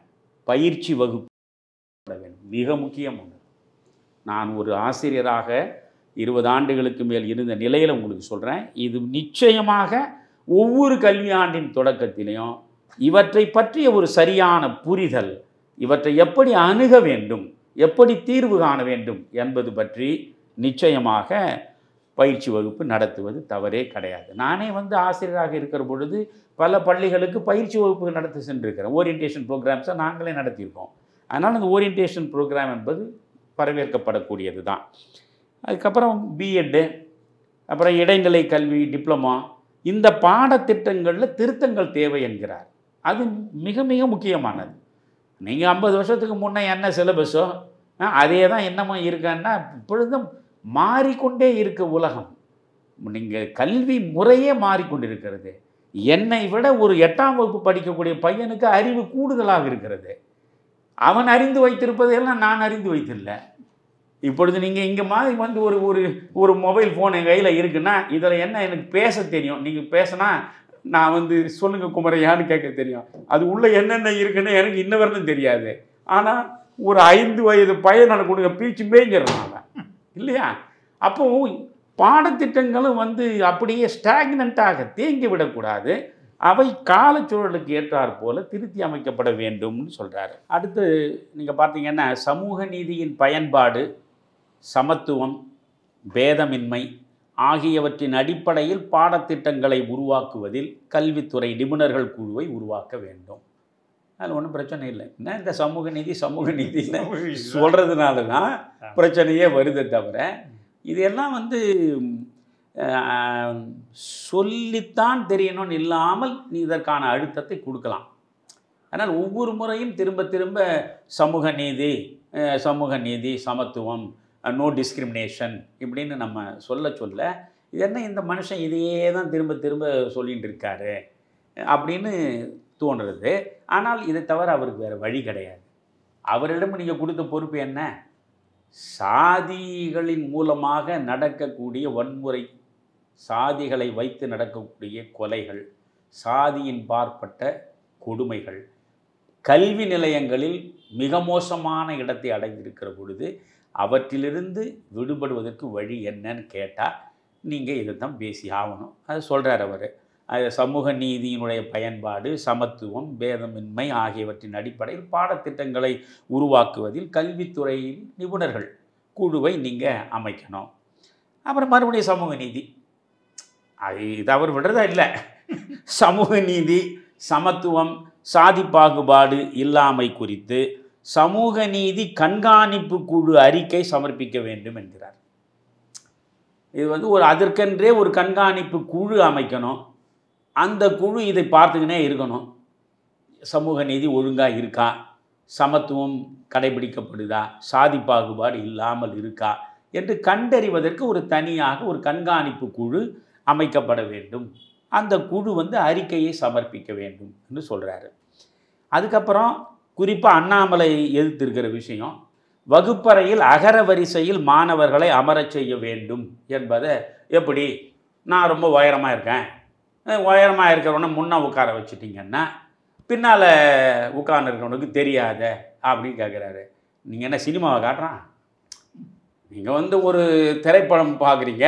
B: பயிற்சி வகுப்பு வேண்டும். மிக முக்கியமானது. நான் ஒரு ஆசிரியராக 20 ஆண்டுகளுக்கு மேல் இருந்த நிலையில் உங்களுக்கு சொல்கிறேன், இது நிச்சயமாக ஒவ்வொரு கல்வியாண்டின் தொடக்கத்திலையும் இவற்றை பற்றிய ஒரு சரியான புரிதல், இவற்றை எப்படி அணுக வேண்டும், எப்படி தீர்வு காண வேண்டும் என்பது பற்றி நிச்சயமாக பயிற்சி வகுப்பு நடத்துவது தவறே கிடையாது. நானே வந்து ஆசிரியராக இருக்கிற பொழுது பல பள்ளிகளுக்கு பயிற்சி வகுப்பு நடத்தி சென்றிருக்கிறேன். ஓரியன்டேஷன் ப்ரோக்ராம்ஸை நாங்களே நடத்தியிருக்கோம். அதனால் அந்த ஓரியன்டேஷன் ப்ரோக்ராம் என்பது வரவேற்கப்படக்கூடியது தான். அதுக்கப்புறம் பிஎட்டு, அப்புறம் இடைநிலை கல்வி, டிப்ளமா, இந்த பாடத்திட்டங்களில் திருத்தங்கள் தேவை என்கிறார். அது மிக மிக முக்கியமானது. நீங்கள் 50 வருஷத்துக்கு முன்னே என்ன சிலபஸோ அதே தான் என்னமோ இருக்கான்னா, இப்பொழுதும் மாறிக்கொண்டே இருக்க உலகம். நீங்கள் கல்வி முறையே மாறிக்கொண்டிருக்கிறது. என்னை விட ஒரு 8ஆம் வகுப்பு படிக்கக்கூடிய பையனுக்கு அறிவு கூடுதலாக இருக்கிறது. அவன் அறிந்து வைத்திருப்பதையெல்லாம் நான் அறிந்து வைத்தில்லை. இப்பொழுது நீங்கள் இங்கே மாதிரி வந்து ஒரு மொபைல் ஃபோன் என் கையில் இருக்குன்னா, இதில் என்ன எனக்கு பேச தெரியும். நீங்கள் பேசினா நான் வந்து சொல்லுங்கள் குமரையான்னு கேட்க தெரியும். அது உள்ளே என்னென்ன இருக்குன்னு எனக்கு இன்ன வரலும் தெரியாது. ஆனால் ஒரு 5 வயது பையனை கொடுங்க பீச்சு மேய்ஞ்சிடறான் அவன், இல்லையா? அப்போ பாடத்திட்டங்களும் வந்து அப்படியே ஸ்டாக்னண்ட்டாக தேங்கி விடக்கூடாது. அவை காலச்சூழலுக்கு ஏற்றாற் போல திருத்தி அமைக்கப்பட வேண்டும்னு சொல்கிறாரு. அடுத்து நீங்கள் பார்த்தீங்கன்னா, சமூக நீதியின் பயன்பாடு, சமத்துவம், பேதமின்மை ஆகியவற்றின் அடிப்படையில் பாடத்திட்டங்களை உருவாக்குவதில் கல்வித்துறை நிபுணர்கள் குழுவை உருவாக்க வேண்டும். அதில் ஒன்றும் பிரச்சனை இல்லை. என்ன இந்த சமூக நீதி சொல்கிறதுனால தான் பிரச்சனையே வருதே தவிர, இதெல்லாம் வந்து சொல்லித்தான் தெரியணும்னு இல்லாமல் நீ இதற்கான அழுத்தத்தை கொடுக்கலாம். ஆனால் ஒவ்வொரு முறையும் திரும்ப திரும்ப சமூக நீதி, சமத்துவம், நோ டிஸ்கிரிமினேஷன் இப்படின்னு நம்ம சொல்ல இது என்ன இந்த மனுஷன் இதையே தான் திரும்ப திரும்ப சொல்லிகிட்டு இருக்காரு அப்படின்னு தோன்றுறது. ஆனால் இதை தவிர அவருக்கு வேறு வழி கிடையாது. அவரிடம் நீங்கள் கொடுத்த பொறுப்பு என்ன? சாதிகளின் மூலமாக நடக்கக்கூடிய வன்முறை, சாதிகளை வைத்து நடக்கக்கூடிய கொலைகள், சாதியின் பார்ப்பட்ட கொடுமைகள் கல்வி நிலையங்களில் மிக மோசமான இடத்தை அடைந்திருக்கிற பொழுது அவற்றிலிருந்து விடுபடுவதற்கு வழி என்னன்னு கேட்டால் நீங்கள் இதை தான் பேசி ஆகணும். அது சொல்கிறார் அவர். அது சமூக நீதியினுடைய பயன்பாடு, சமத்துவம், பேதமின்மை ஆகியவற்றின் அடிப்படையில் பாடத்திட்டங்களை உருவாக்குவதில் கல்வித்துறையின் நிபுணர்கள் குழுவை நீங்கள் அமைக்கணும். அப்புறம் மறுபடியும் சமூக நீதி, இது அவர் விடுறதா இல்லை. சமூக நீதி, சமத்துவம், சாதி பாகுபாடு இல்லாமை குறித்து சமூக நீதி கண்காணிப்பு குழு அறிக்கை சமர்ப்பிக்க வேண்டும் என்கிறார். இது வந்து அதற்கென்றே ஒரு கண்காணிப்பு குழு அமைக்கணும். அந்த குழு இதை பார்த்துக்கினே இருக்கணும். சமூக நீதி ஒழுங்காக இருக்கா, சமத்துவம் கடைபிடிக்கப்படுதா, சாதி பாகுபாடு இல்லாமல் இருக்கா என்று கண்டறிவதற்கு ஒரு தனியாக ஒரு கண்காணிப்பு குழு அமைக்கப்பட வேண்டும். அந்த குழு வந்து அறிக்கையை சமர்ப்பிக்க வேண்டும் என்று சொல்கிறாரு. அதுக்கப்புறம் குறிப்பாக அண்ணாமலை எதிர்த்திருக்கிற விஷயம், வகுப்பறையில் அகர வரிசையில் மாணவர்களை அமரச் செய்ய வேண்டும் என்பதை. எப்படி? நான் ரொம்ப உயரமாக இருக்கேன், உயரமாக இருக்கிறவனை முன்னே உட்கார வச்சுட்டிங்கன்னா பின்னால் உட்கார்ந்துருக்கவனுக்கு தெரியாத அப்படின்னு கேட்குறாரு. நீங்கள் என்ன சினிமாவை காட்டுறான்? நீங்கள் வந்து ஒரு திரைப்படம் பார்க்குறீங்க,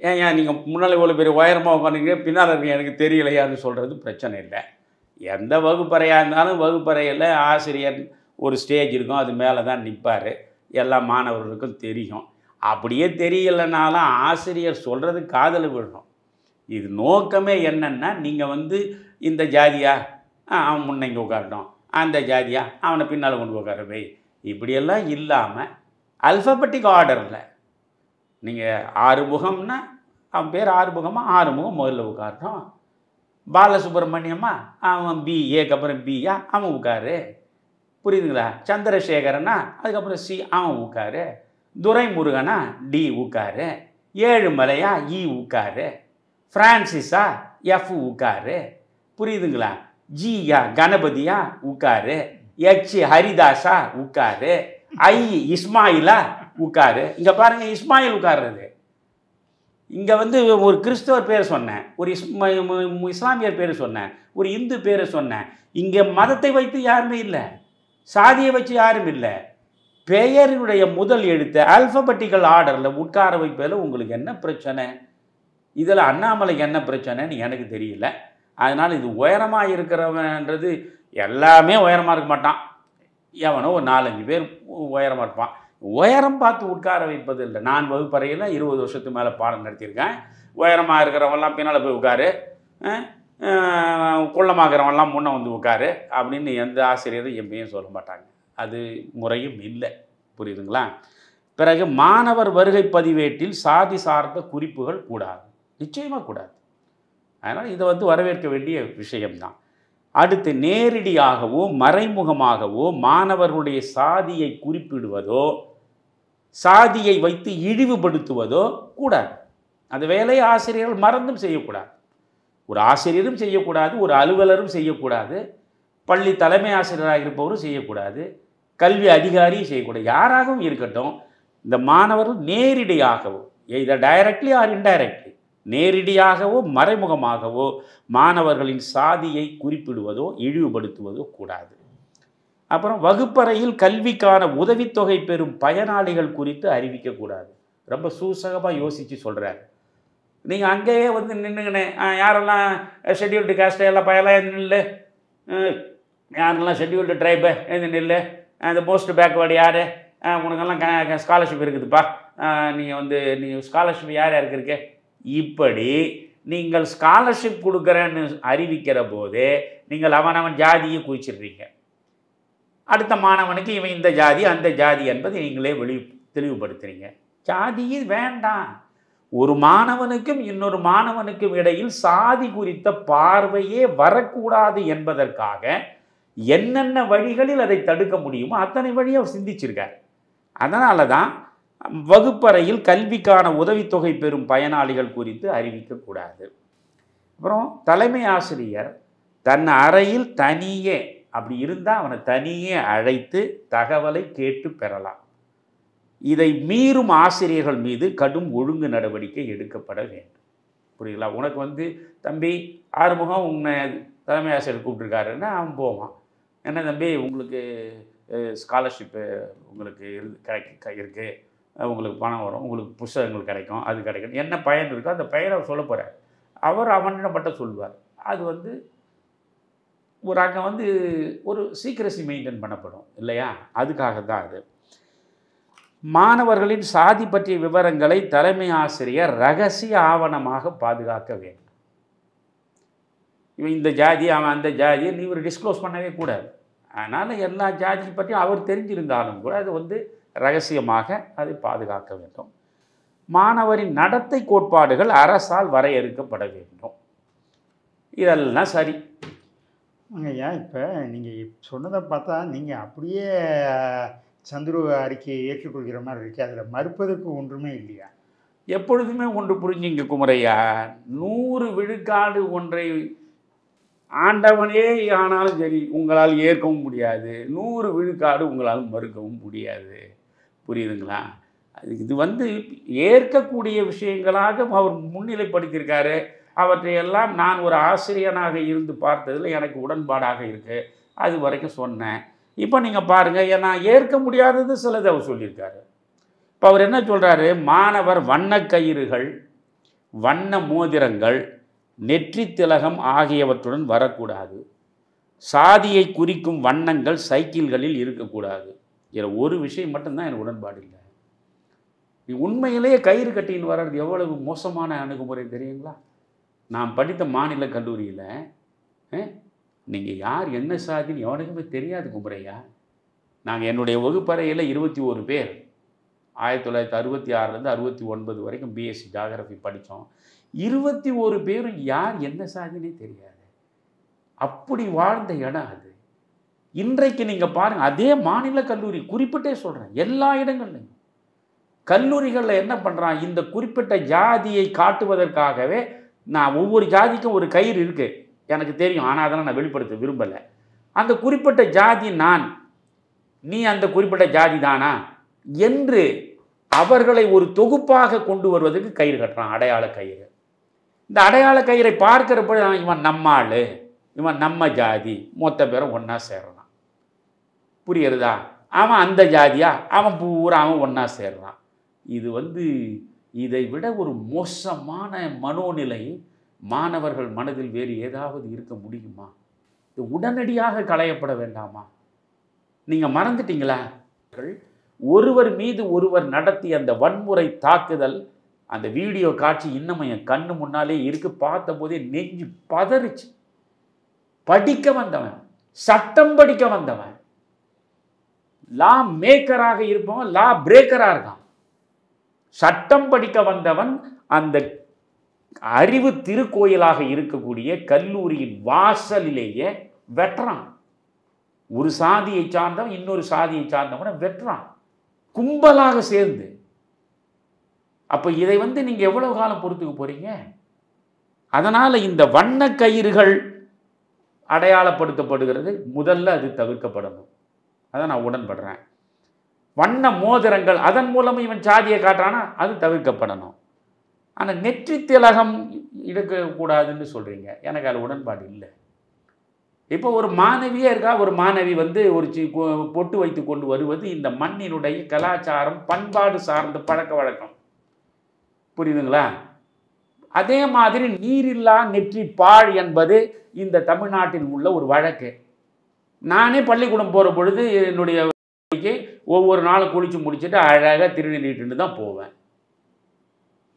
B: ஏன் நீங்கள் முன்னால் இவ்வளோ பெரிய உயரமாக உட்காந்துங்க, பின்னால் இருக்க எனக்கு தெரியலையான்னு சொல்கிறது பிரச்சனை இல்லை. எந்த வகுப்பறையாக இருந்தாலும் வகுப்பறையில் ஆசிரியர் ஒரு ஸ்டேஜ் இருக்கும், அது மேலே தான் நிற்பார், எல்லா மாணவர்களுக்கும் தெரியும். அப்படியே தெரியலைனாலும் ஆசிரியர் சொல்கிறது காதில் விடணும். இது நோக்கமே என்னென்னா, நீங்கள் வந்து இந்த ஜாதியா அவன் முன்ன இங்கே உட்காரட்டும், அந்த ஜாதியா அவனை பின்னால் கொண்டு உட்கார வை, இப்படியெல்லாம் இல்லாமல் அல்ஃபபெட்டிக் ஆர்டரில் நீங்கள் ஆறுமுகம்னா அவன் பேர் ஆறுமுகமா, ஆறுமுகம் முதல்ல உட்காரட்டும். பாலசுப்ரமணியமா, அவன் பிஏக்கு அப்புறம் பியா, அவன் உட்காரு. புரியுதுங்களா? சந்திரசேகரனா, அதுக்கப்புறம் சி, அவன் உட்காரு. துரைமுருகனா, டி உட்காரு. ஏழுமலையா, இ உட்காரு. ஃப்ரான்சிஸா, எஃப் உட்காரு. புரியுதுங்களா? ஜியா, கணபதியா, உட்காரு. எச் ஹரிதாஸா, உட்காரு. ஐ இஸ்மாயிலா, உட்காரு. இங்கே பாருங்க, இஸ்மாயில் உட்கார்றது. இங்கே வந்து ஒரு கிறிஸ்தவர் பேர் சொன்னேன், ஒரு இஸ்லாமியர் பேர் சொன்னேன், ஒரு இந்து பேரை சொன்னேன். இங்கே மதத்தை வைத்து யாருமே இல்லை, சாதியை வச்சு யாரும் இல்லை. பெயருடைய முதல் எழுத்து ஆல்ஃபபெட்டிக்கல் ஆர்டரில் உட்கார வைப்பதில் உங்களுக்கு என்ன பிரச்சனை? இதில் அண்ணாமலைக்கு என்ன பிரச்சனைன்னு எனக்கு தெரியல. அதனால் இது உயரமாக இருக்கிறவன்றது எல்லாமே உயரமாக இருக்க மாட்டான். எவனோ ஒரு 4-5 பேர் உயரமாக இருப்பான். உயரம் பார்த்து உட்கார வைப்பது இல்லை. நான் வகுப்பறையில் 20 வருஷத்துக்கு மேலே பாடம் நடத்தியிருக்கேன். உயரமாக இருக்கிறவங்கலாம் பின்னால் போய் உட்காரு, குள்ளமாகிறவங்கலாம் முன்னே வந்து உட்காரு அப்படின்னு எந்த ஆசிரியரும் எப்பயும் சொல்ல மாட்டாங்க. அது முறையும் இல்லை. புரியுதுங்களா? பிறகு மாணவர் வருகை பதிவேட்டில் சாதி சார்ந்த குறிப்புகள் கூடாது, நிச்சயமாக கூடாது. அதனால் இதை வந்து வரவேற்க வேண்டிய விஷயம்தான். அடுத்து, நேரடியாகவோ மறைமுகமாகவோ மாணவர்களுடைய சாதியை குறிப்பிடுவதோ சாதியை வைத்து இழிவுபடுத்துவதோ கூடாது. அந்த வேலையை ஆசிரியர்கள் மறந்தும் செய்யக்கூடாது. ஒரு ஆசிரியரும் செய்யக்கூடாது, ஒரு அலுவலரும் செய்யக்கூடாது, பள்ளி தலைமை ஆசிரியராக இருப்பவரும் செய்யக்கூடாது, கல்வி அதிகாரியும் செய்யக்கூடாது. யாராகவும் இருக்கட்டும், இந்த மாணவர்கள் நேரடியாகவோ, இதை டைரக்ட்லி ஆர் இன்டைரக்ட்லி, நேரடியாகவோ மறைமுகமாகவோ மாணவர்களின் சாதியை குறிப்பிடுவதோ இழிவுபடுத்துவதோ கூடாது. அப்புறம் வகுப்பறையில் கல்விக்கான உதவித்தொகை பெறும் பயனாளிகள் குறித்து அறிவிக்கக்கூடாது. ரொம்ப சூசகமாக யோசித்து சொல்கிறாரு. நீங்கள் அங்கேயே வந்து நின்றுங்கண்ணே, யாரெல்லாம் ஷெட்யூல்டு காஸ்ட்டு எல்லாம் பயலாம் நில்லு, யாரெல்லாம் ஷெட்யூல்டு ட்ரைபு எது நில்லு, அந்த மோஸ்ட் பேக்வேர்டு யார், உனக்கெல்லாம் ஸ்காலர்ஷிப் இருக்குதுப்பா, நீங்கள் ஸ்காலர்ஷிப் யார் யாருக்கு இருக்கு, இப்படி நீங்கள் ஸ்காலர்ஷிப் கொடுக்குறேன்னு அறிவிக்கிற போதே நீங்கள் அவனவன் ஜாதியை குறிச்சிடுறீங்க. அடுத்த மாணவனுக்கு இவன் இந்த ஜாதி அந்த ஜாதி என்பதை நீங்களே தெளிவுபடுத்துறீங்க. ஜாதியே வேண்டாம். ஒரு மாணவனுக்கும் இன்னொரு மாணவனுக்கும் இடையில் சாதி குறித்த பார்வையே வரக்கூடாது என்பதற்காக என்னென்ன வழிகளில் அதை தடுக்க முடியுமோ அத்தனை வழியை அவர் சிந்திச்சிருக்கார். அதனால தான் வகுப்பறையில் கல்விக்கான உதவித்தொகை பெறும் பயனாளிகள் குறித்து அறிவிக்கக்கூடாது. அப்புறம் தலைமை ஆசிரியர் தன் அறையில் தனியே, அப்படி இருந்தால் அவனை தனியே அழைத்து தகவலை கேட்டு பெறலாம். இதை மீறும் ஆசிரியர்கள் மீது கடும் ஒழுங்கு நடவடிக்கை எடுக்கப்பட வேண்டும். புரியுங்களா? உனக்கு வந்து தம்பி ஆறுமுகம் உன்னை தலைமை ஆசிரியர் கூப்பிட்டுருக்காருன்னா அவன் போவான். என்ன தம்பி உங்களுக்கு ஸ்காலர்ஷிப்பு உங்களுக்கு இருக்குது, உங்களுக்கு பணம் வரும், உங்களுக்கு புத்தகங்கள் கிடைக்கும், அது கிடைக்கும், என்ன பயன் இருக்கோ அந்த பயனை அவர் சொல்ல போகிறார். அவர் அவனிடம் மட்டும் சொல்லுவார். அது வந்து ஒரு அங்கே வந்து ஒரு சீக்ரெசி மெயின்டைன் பண்ணப்படும் இல்லையா? அதுக்காக தான் அது. மாணவர்களின் சாதி பற்றிய விவரங்களை தலைமை ஆசிரியர் ரகசிய ஆவணமாக பாதுகாக்க வேண்டும். இவன் இந்த ஜாதி அவன் அந்த ஜாதியை நீ ஒரு டிஸ்க்ளோஸ் பண்ணவே கூடாது. அதனால் எல்லா ஜாதியை பற்றியும் அவர் தெரிஞ்சிருந்தாலும் கூட அது வந்து ரகசியமாக அதை பாதுகாக்க வேண்டும். மாணவரின் நடத்தை கோட்பாடுகள் அரசால் வரையறுக்கப்பட வேண்டும். இதெல்லாம் சரி.
C: ஐயா, இப்போ நீங்கள் சொன்னதை பார்த்தா நீங்கள் அப்படியே சந்துரு அறிக்கையை ஏற்றுக்கொள்கிற மாதிரி இருக்கு. அதில் மறுப்பதற்கு ஒன்றுமே இல்லையா?
B: எப்பொழுதுமே ஒன்று புரிஞ்சுங்க குமரையா, 100 விழுக்காடு ஒன்றை ஆண்டவனே ஆனாலும் சரி உங்களால் ஏற்கவும் முடியாது, 100 விழுக்காடு உங்களால் மறுக்கவும் முடியாது. புரியுதுங்களா? இது வந்து ஏற்கக்கூடிய விஷயங்களாக அவர் முன்னிலைப்படுத்தியிருக்காரு. அவற்றையெல்லாம் நான் ஒரு ஆசிரியனாக இருந்து பார்த்ததில் எனக்கு உடன்பாடாக இருக்குது. அது வரைக்கும் சொன்னேன். இப்போ நீங்கள் பாருங்கள், நான் ஏற்க முடியாதது சிலது அவர் சொல்லியிருக்காரு. இப்போ அவர் என்ன சொல்கிறாரு? மாணவர் வண்ண கயிறுகள், வண்ண மோதிரங்கள், நெற்றி திலகம் ஆகியவற்றுடன் வரக்கூடாது. சாதியை குறிக்கும் வண்ணங்கள் சைக்கிள்களில் இருக்கக்கூடாது. இதில் ஒரு விஷயம் மட்டும்தான் எனக்கு உடன்பாடு இல்லை. நீ உண்மையிலேயே கயிறு கட்டின்னு வர்றது எவ்வளவு மோசமான அணுகுமுறை தெரியுங்களா? நான் படித்த மாநில கல்லூரியில் நீங்கள் யார் என்ன சாதின்னு எவனுக்குமே தெரியாது குமரையா. நாங்கள் என்னுடைய வகுப்பறையில் 21 பேர், 1966லேருந்து 69 வரைக்கும் பிஎஸ்சி ஜியாகிரஃபி படித்தோம். 21 பேரும் யார் என்ன சாதினே தெரியாது. அப்படி வாழ்ந்த இடம் அது. இன்றைக்கு நீங்கள் பாருங்கள், அதே மாநில கல்லூரி குறிப்பிட்டே சொல்கிறேன், எல்லா இடங்கள்லையும் கல்லூரிகளில் என்ன பண்ணுறான், இந்த குறிப்பிட்ட ஜாதியை காட்டுவதற்காகவே நான் ஒவ்வொரு ஜாதிக்கும் ஒரு கயிறு இருக்குது எனக்கு தெரியும், ஆனால் அதெல்லாம் நான் வெளிப்படுத்த விரும்பலை. அந்த குறிப்பிட்ட ஜாதி நான், நீ அந்த குறிப்பிட்ட ஜாதி தானா என்று அவர்களை ஒரு தொகுப்பாக கொண்டு வருவதற்கு கயிறு கட்டுறான், அடையாள கயிறு. இந்த அடையாள கயிறை பார்க்கிறப்ப இவன் நம்ம ஆள், இவன் நம்ம ஜாதி, மொத்த பேரும் ஒன்றா சேர்றான். புரியுறதா? அவன் அந்த ஜாதியா, அவன் பூரா அவன் ஒன்றா சேர்றான். இது இதை விட ஒரு மோசமான மனோநிலை மாணவர்கள் மனதில் வேறு ஏதாவது இருக்க முடியுமா? இது உடனடியாக களையப்பட வேண்டாமா? நீங்கள் மறந்துட்டீங்களா? ஒருவர் மீது ஒருவர் நடத்திய அந்த வன்முறை தாக்குதல், அந்த வீடியோ காட்சி இன்னும் என் கண்ணு முன்னாலே இருக்கு. பார்த்த போதே நெஞ்சு பதறிச்சு. படிக்க வந்தவன், சட்டம் படிக்க வந்தவன், லா மேக்கராக இருப்பவன் லா பிரேக்கராக இருக்கான். சட்டம் படிக்க வந்தவன் அந்த அறிவு திருக்கோயிலாக இருக்கக்கூடிய கல்லூரியின் வாசலிலேயே வெட்டுறான். ஒரு சாதியை சார்ந்தவன் இன்னொரு சாதியை சார்ந்தவனை வெட்டுறான், கும்பலாக சேர்ந்து. அப்போ இதை நீங்கள் எவ்வளவு காலம் பொறுத்துக்க போறீங்க? அதனால் இந்த வண்ண கயிறுகள் அடையாளப்படுத்தப்படுகிறது, முதல்ல அது தவிர்க்கப்படணும். அதை நான் உடன்படுறேன். வண்ண மோதிரங்கள், அதன் மூலம் இவன் சாதியை காட்டுறானா, அது தவிர்க்கப்படணும். ஆனால் நெற்றி திலகம் இருக்கக்கூடாதுன்னு சொல்கிறீங்க, எனக்கு அது உடன்பாடு இல்லை. இப்போ ஒரு மாணவியே இருக்கா, ஒரு மாணவி ஒரு பொட்டு வைத்து கொண்டு வருவது இந்த மண்ணினுடைய கலாச்சாரம் பண்பாடு சார்ந்த பழக்க வழக்கம். புரியுதுங்களா? அதே மாதிரி நீரில்லா நெற்றி பாழ் என்பது இந்த தமிழ்நாட்டில் உள்ள ஒரு வழக்கு. நானே பள்ளிக்கூடம் போகிற பொழுது என்னுடைய ஒவ்வொரு நாளும் குளித்து முடிச்சுட்டு அழகாக திருநீரிட்டு தான் போவேன்.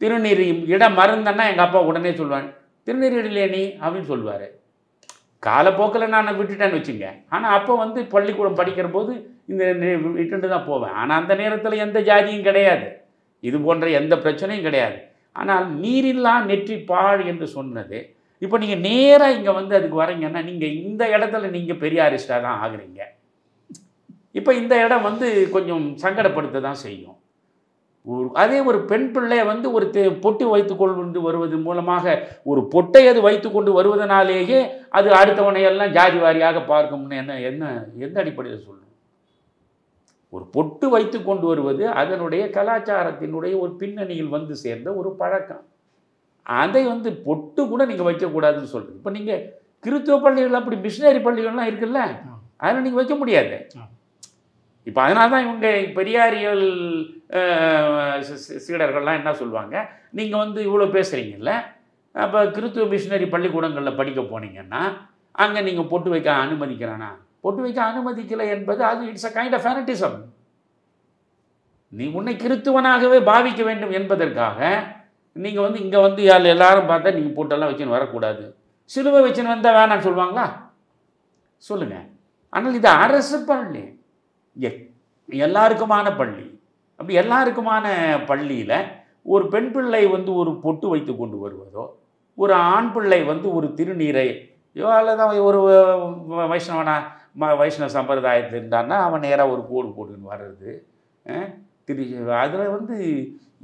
B: திருநீர் இடம் மறந்தன்னா எங்கள் அப்பா உடனே சொல்லுவாங்க, திருநீர் இல்லையே நீ அப்படின்னு சொல்லுவார். காலப்போக்கில் நான் விட்டுட்டேன்னு வச்சுங்க. ஆனால் அப்போ பள்ளிக்கூடம் படிக்கிற போது இந்த விட்டுட்டு தான் போவேன். ஆனால் அந்த நேரத்தில் எந்த ஜாதியும் கிடையாது, இது போன்ற எந்த பிரச்சனையும் கிடையாது. ஆனால் நீரில்லா நெற்றி பாழ் என்று சொன்னது, இப்போ நீங்கள் நேராக இங்கே அதுக்கு வரீங்கன்னா நீங்கள் இந்த இடத்துல நீங்கள் பெரியாரிஸ்டாக தான் ஆகுறீங்க. இப்போ இந்த இடம் கொஞ்சம் சங்கடப்படுத்த தான் செய்யும். அதே ஒரு பெண் பிள்ளை ஒரு பொட்டு வைத்து கொண்டு வருவது மூலமாக, ஒரு பொட்டை அது வைத்து கொண்டு வருவதனாலேயே அது அடுத்தவனை எல்லாம் ஜாதி வாரியாக பார்க்கும்னு எந்த அடிப்படையில் சொல்லணும்? ஒரு பொட்டு வைத்து கொண்டு வருவது அதனுடைய கலாச்சாரத்தினுடைய ஒரு பின்னணியில் சேர்ந்த ஒரு பழக்கம். அதை பொட்டு கூட நீங்கள் வைக்கக்கூடாதுன்னு சொல்கிறது. இப்போ நீங்கள் கிறிஸ்துவ பள்ளிகள் அப்படி மிஷினரி பள்ளிகள்லாம் இருக்குல்ல, அதில் நீங்கள் வைக்க முடியாது. இப்போ அதனால தான் இவங்க பெரியாரியல் சீடர்கள்லாம் என்ன சொல்லுவாங்க, நீங்கள் இவ்வளோ பேசுகிறீங்கல்ல, அப்போ கிறிஸ்துவ மிஷினரி பள்ளிக்கூடங்களில் படிக்க போனீங்கன்னா அங்கே நீங்கள் பொட்டு வைக்க அனுமதிக்கிறானா? பொட்டு வைக்க அனுமதிக்கலை என்பது அது இட்ஸ் அ கைண்ட் ஆஃப் ஃபேனட்டிசம். நீ உன்னை கிறிஸ்துவனாகவே பாவிக்க வேண்டும் என்பதற்காக நீங்கள் இங்கே எல்லாரும் பார்த்தா நீங்கள் பொட்டெல்லாம் வச்சுன்னு வரக்கூடாது, சிலுவை வச்சுன்னு வந்தால் வேணான்னு சொல்லுவாங்களா? சொல்லுங்கள். ஆனால் இது அரசு பள்ளி, எல்லாருக்குமான பள்ளி. அப்படி எல்லாருக்குமான பள்ளியில் ஒரு பெண் பிள்ளை ஒரு பொட்டு வைத்து கொண்டு வருவதோ, ஒரு ஆண் பிள்ளை ஒரு திருநீரை அல்லதான் ஒரு வைஷ்ணவ சம்பிரதாயத்தில் இருந்தான்னா அவன் நேராக ஒரு கோடு போட்டுன்னு வர்றது, அதில்